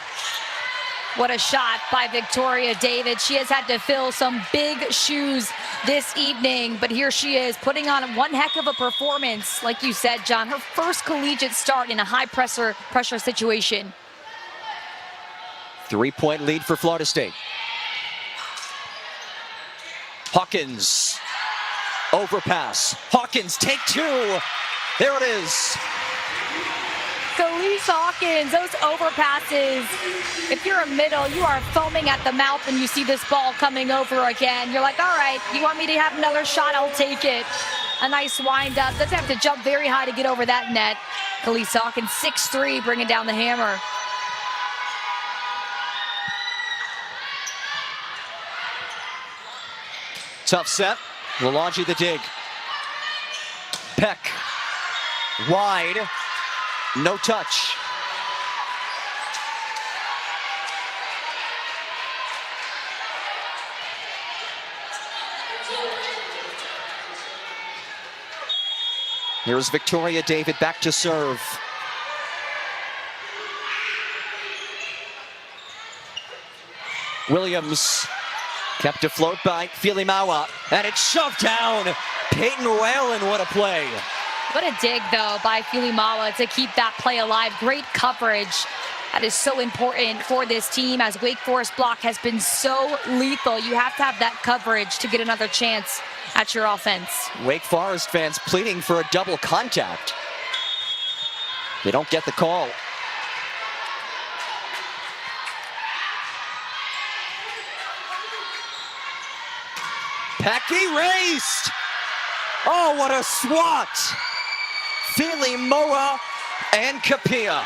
What a shot by Victoria David. She has had to fill some big shoes this evening, but here she is putting on one heck of a performance. Like you said, John, her first collegiate start in a high pressure situation. 3-point lead for Florida State. Hawkins, overpass. Hawkins, take 2. There it is. Khalees Hawkins, those overpasses. If you're a middle, you are foaming at the mouth when you see this ball coming over again. You're like, all right, you want me to have another shot? I'll take it. A nice wind up. Doesn't have to jump very high to get over that net. Khalees Hawkins, 6'3", bringing down the hammer. Tough set. Lalage the dig. Peck. Wide. No touch. Here's Victoria David back to serve. Williams kept afloat by Filimawa, and it's shoved down. Peyton Whalen, what a play. What a dig, though, by Filimawa to keep that play alive. Great coverage. That is so important for this team, as Wake Forest block has been so lethal. You have to have that coverage to get another chance at your offense. Wake Forest fans pleading for a double contact. They don't get the call. Peck erased. Oh, what a swat. Filimawa and Kapia.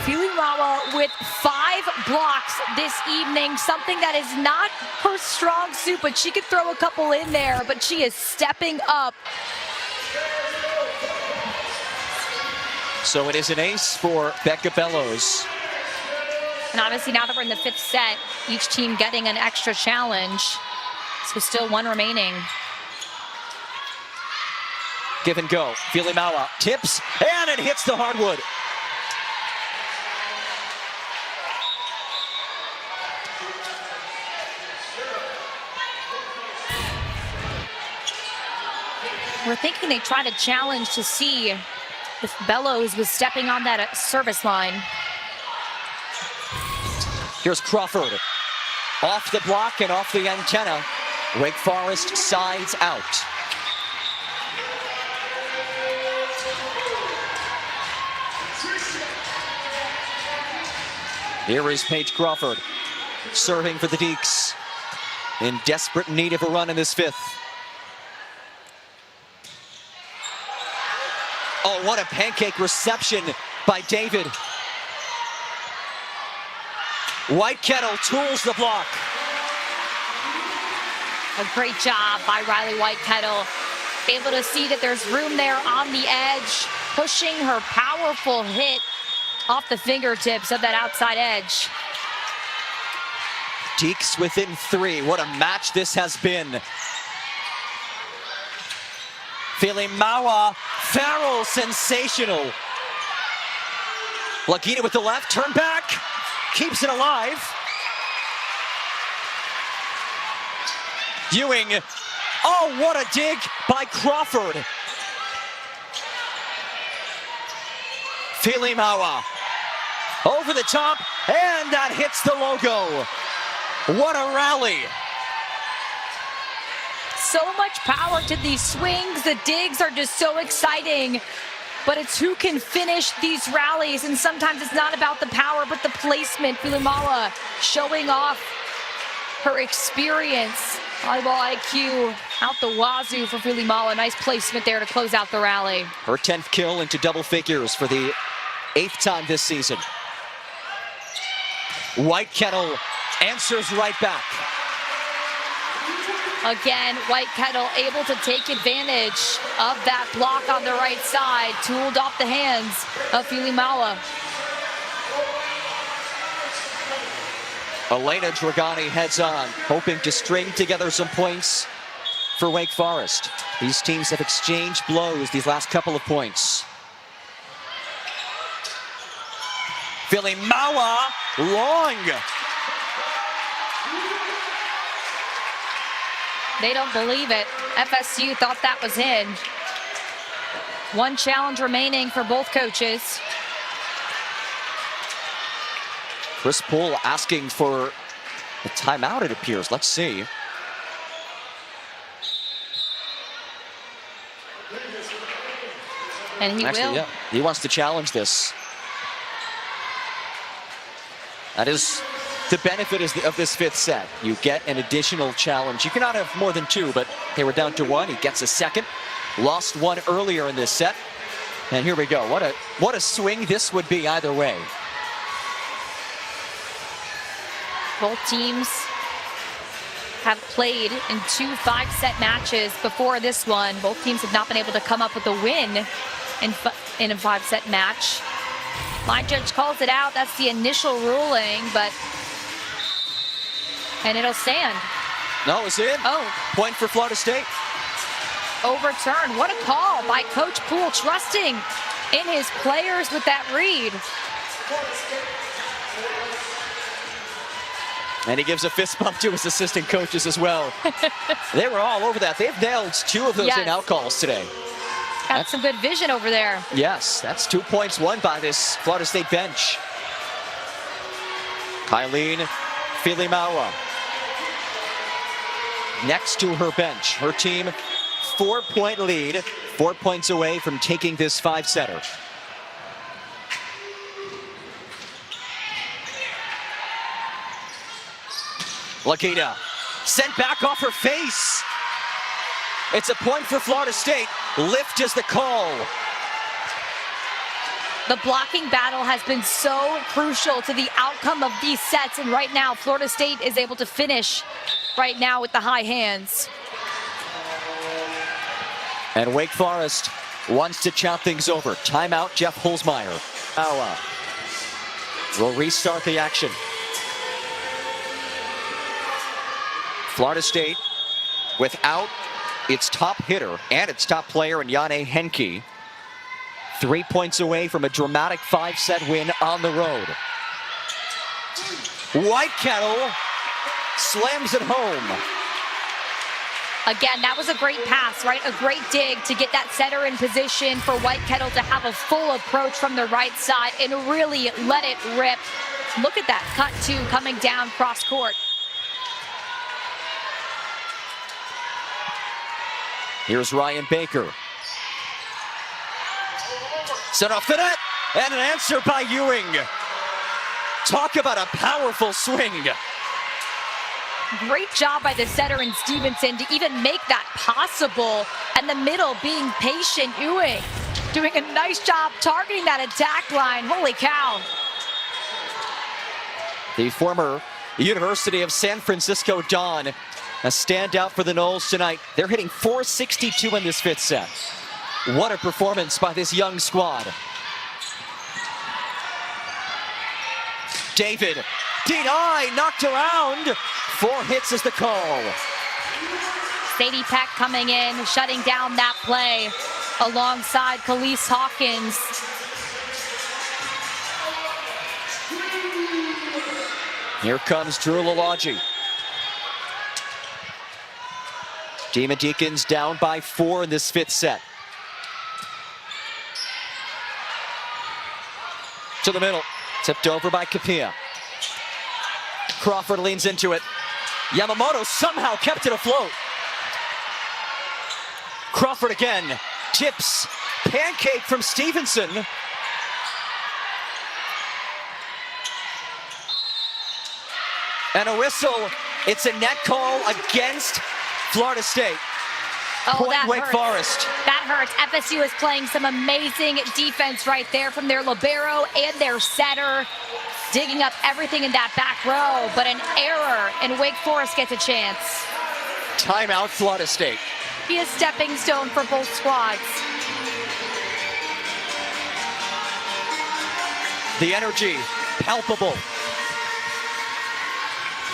Filimawa with 5 blocks this evening, something that is not her strong suit, but she could throw a couple in there, but she is stepping up. So it is an ace for Becca Bellows. And obviously now that we're in the 5th set, each team getting an extra challenge. So still 1 remaining. Give and go. Filimawa tips, and it hits the hardwood. We're thinking they try to challenge to see if Bellows was stepping on that service line. Here's Crawford. Off the block and off the antenna. Wake Forest sides out. Here is Paige Crawford serving for the Deeks. in desperate need of a run in this fifth. Oh, what a pancake reception by David. Whitekettle tools the block. A great job by Riley Whitekettle. Able to see that there's room there on the edge, pushing her powerful hit off the fingertips of that outside edge. Deeks within 3. What a match this has been. Filimawa, Farrell, sensational. Lagina with the left, turn back, keeps it alive. Ewing, oh, what a dig by Crawford. Filimawa, over the top, and that hits the logo. What a rally. So much power to these swings. The digs are just so exciting. But it's who can finish these rallies. And sometimes it's not about the power, but the placement. Filimawa showing off her experience. Volleyball IQ out the wazoo for Filimawa. Nice placement there to close out the rally. Her 10th kill into double figures for the 8th time this season. Whitekettle answers right back. Again, Whitekettle able to take advantage of that block on the right side, tooled off the hands of Filimawa. Elena Dragani heads on, hoping to string together some points for Wake Forest. These teams have exchanged blows these last couple of points. Filimawa, long. They don't believe it. FSU thought that was in. One challenge remaining for both coaches. Chris Poole asking for a timeout, it appears. Let's see. And he will. Yeah, he wants to challenge this. That is the benefit of this 5th set. You get an additional challenge. You cannot have more than 2, but they were down to 1. He gets a second. Lost 1 earlier in this set. And here we go. What a swing this would be either way. Both teams have played in 2 5-set matches before this one. Both teams have not been able to come up with a win in a 5-set match. My judge calls it out. That's the initial ruling, and it'll stand. No, it's in. Oh. Point for Florida State. Overturned. What a call by Coach Poole, trusting in his players with that read. And he gives a fist bump to his assistant coaches as well. They were all over that. They've nailed 2 of those in-out calls today. Got some good vision over there. Yes, that's 2 points won by this Florida State bench. Kylene Filimawa next to her bench. Her team 4-point lead, 4 points away from taking this 5-setter. Lagina sent back off her face. It's a point for Florida State. Lift is the call. The blocking battle has been so crucial to the outcome of these sets, and right now Florida State is able to finish right now with the high hands. And Wake Forest wants to chat things over. Timeout, Jeff Holzmeyer. Will restart the action. Florida State without its top hitter and its top player in Jane Henke. 3 points away from a dramatic 5-set win on the road. Whitekettle slams it home. Again, that was a great pass, right? A great dig to get that setter in position for Whitekettle to have a full approach from the right side and really let it rip. Look at that cut two coming down cross court. Here's Ryan Baker. Set off the net, and an answer by Ewing. Talk about a powerful swing. Great job by the setter in Stevenson to even make that possible. And the middle being patient. Ewing doing a nice job targeting that attack line. Holy cow. The former University of San Francisco Don, a standout for the Noles tonight. They're hitting .462 in this fifth set. What a performance by this young squad. David, denied, knocked around. 4 hits is the call. Sadie Peck coming in, shutting down that play alongside Khalees Hawkins. Here comes Drew Lalagi. Demon Deacons down by 4 in this fifth set. To the middle, tipped over by Kapia. Crawford leans into it. Yamamoto somehow kept it afloat. Crawford again, tips, pancake from Stevenson. And a whistle. It's a net call against Florida State. Oh, that Wake hurts. Forest. That hurts. FSU is playing some amazing defense right there from their libero and their setter, digging up everything in that back row. But an error, and Wake Forest gets a chance. Timeout, Florida State. Be a stepping stone for both squads. The energy, palpable.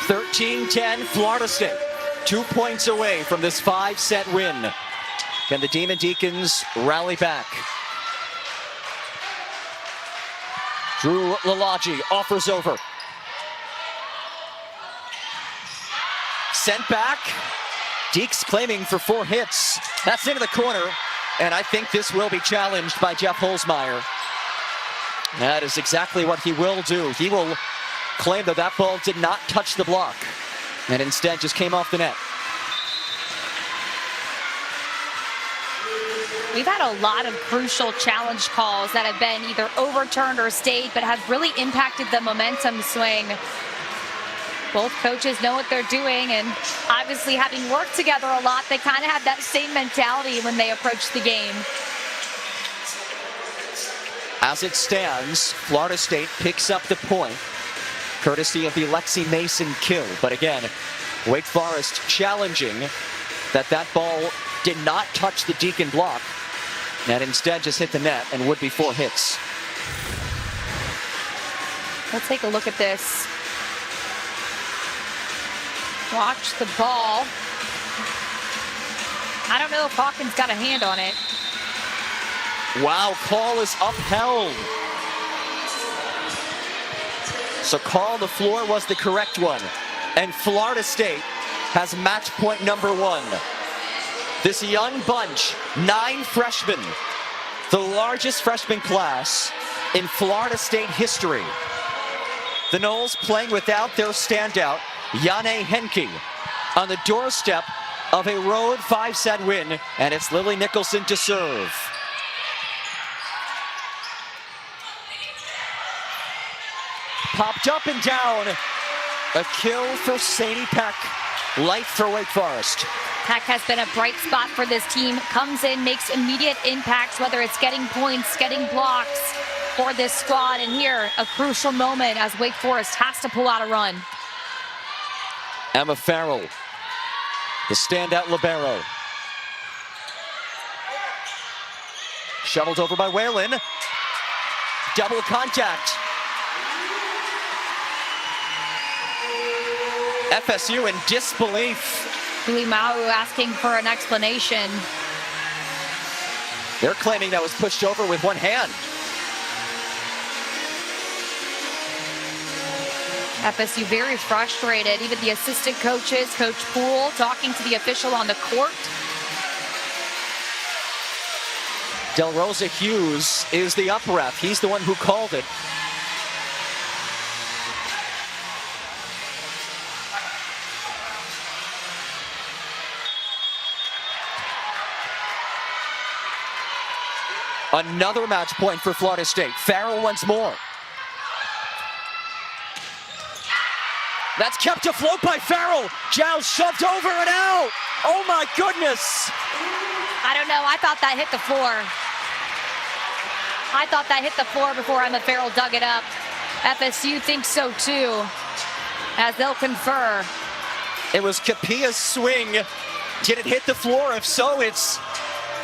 13-10, Florida State. 2 points away from this 5-set win. Can the Demon Deacons rally back? Drew Lalagi offers over. Sent back. Deeks claiming for 4 hits. That's into the corner. And I think this will be challenged by Jeff Holzmeyer. That is exactly what he will do. He will claim that that ball did not touch the block and instead just came off the net. We've had a lot of crucial challenge calls that have been either overturned or stayed, but have really impacted the momentum swing. Both coaches know what they're doing, and obviously having worked together a lot, they kind of have that same mentality when they approach the game. As it stands, Florida State picks up the point, courtesy of the Lexi Mason kill. But again, Wake Forest challenging that ball did not touch the Deacon block and instead just hit the net and would be 4 hits. Let's take a look at this. Watch the ball. I don't know if Hawkins got a hand on it. Wow, call is upheld. So call on the floor was the correct one. And Florida State has match point number 1. This young bunch, 9 freshmen, the largest freshman class in Florida State history. The Noles playing without their standout, Yane Henke, on the doorstep of a road 5-set win, and it's Lily Nicholson to serve. Popped up and down. A kill for Sadie Peck. Light for Wake Forest. Peck has been a bright spot for this team. Comes in, makes immediate impacts, whether it's getting points, getting blocks for this squad. And here, a crucial moment as Wake Forest has to pull out a run. Emma Farrell, the standout libero. Shoveled over by Whalen. Double contact. FSU in disbelief. Louis Mau asking for an explanation. They're claiming that was pushed over with one hand. FSU very frustrated. Even the assistant coaches, Coach Poole, talking to the official on the court. Del Rosa Hughes is the up ref. He's the one who called it. Another match point for Florida State. Farrell once more. That's kept afloat by Farrell. Giles shoved over and out. Oh my goodness. I don't know. I thought that hit the floor. I thought that hit the floor before Emma Farrell dug it up. FSU thinks so too, as they'll confer. It was Kapia's swing. Did it hit the floor? If so, it's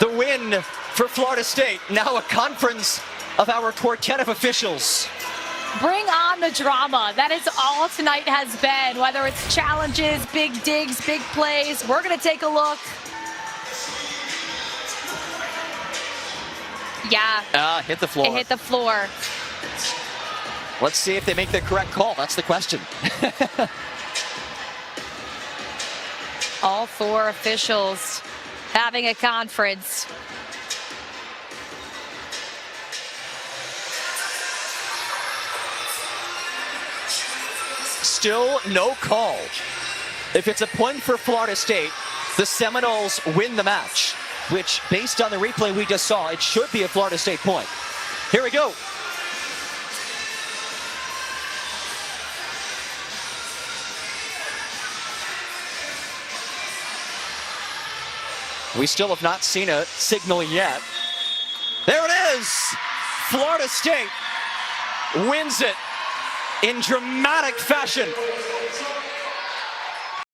the win for Florida State. Now a conference of our quartet of officials. Bring on the drama. That is all tonight has been, whether it's challenges, big digs, big plays. We're going to take a look. Yeah. Hit the floor. It hit the floor. Let's see if they make the correct call. That's the question. All four officials having a conference. Still no call. If it's a point for Florida State, the Seminoles win the match, which, based on the replay we just saw, it should be a Florida State point. Here we go. We still have not seen a signal yet. There it is! Florida State wins it in dramatic fashion.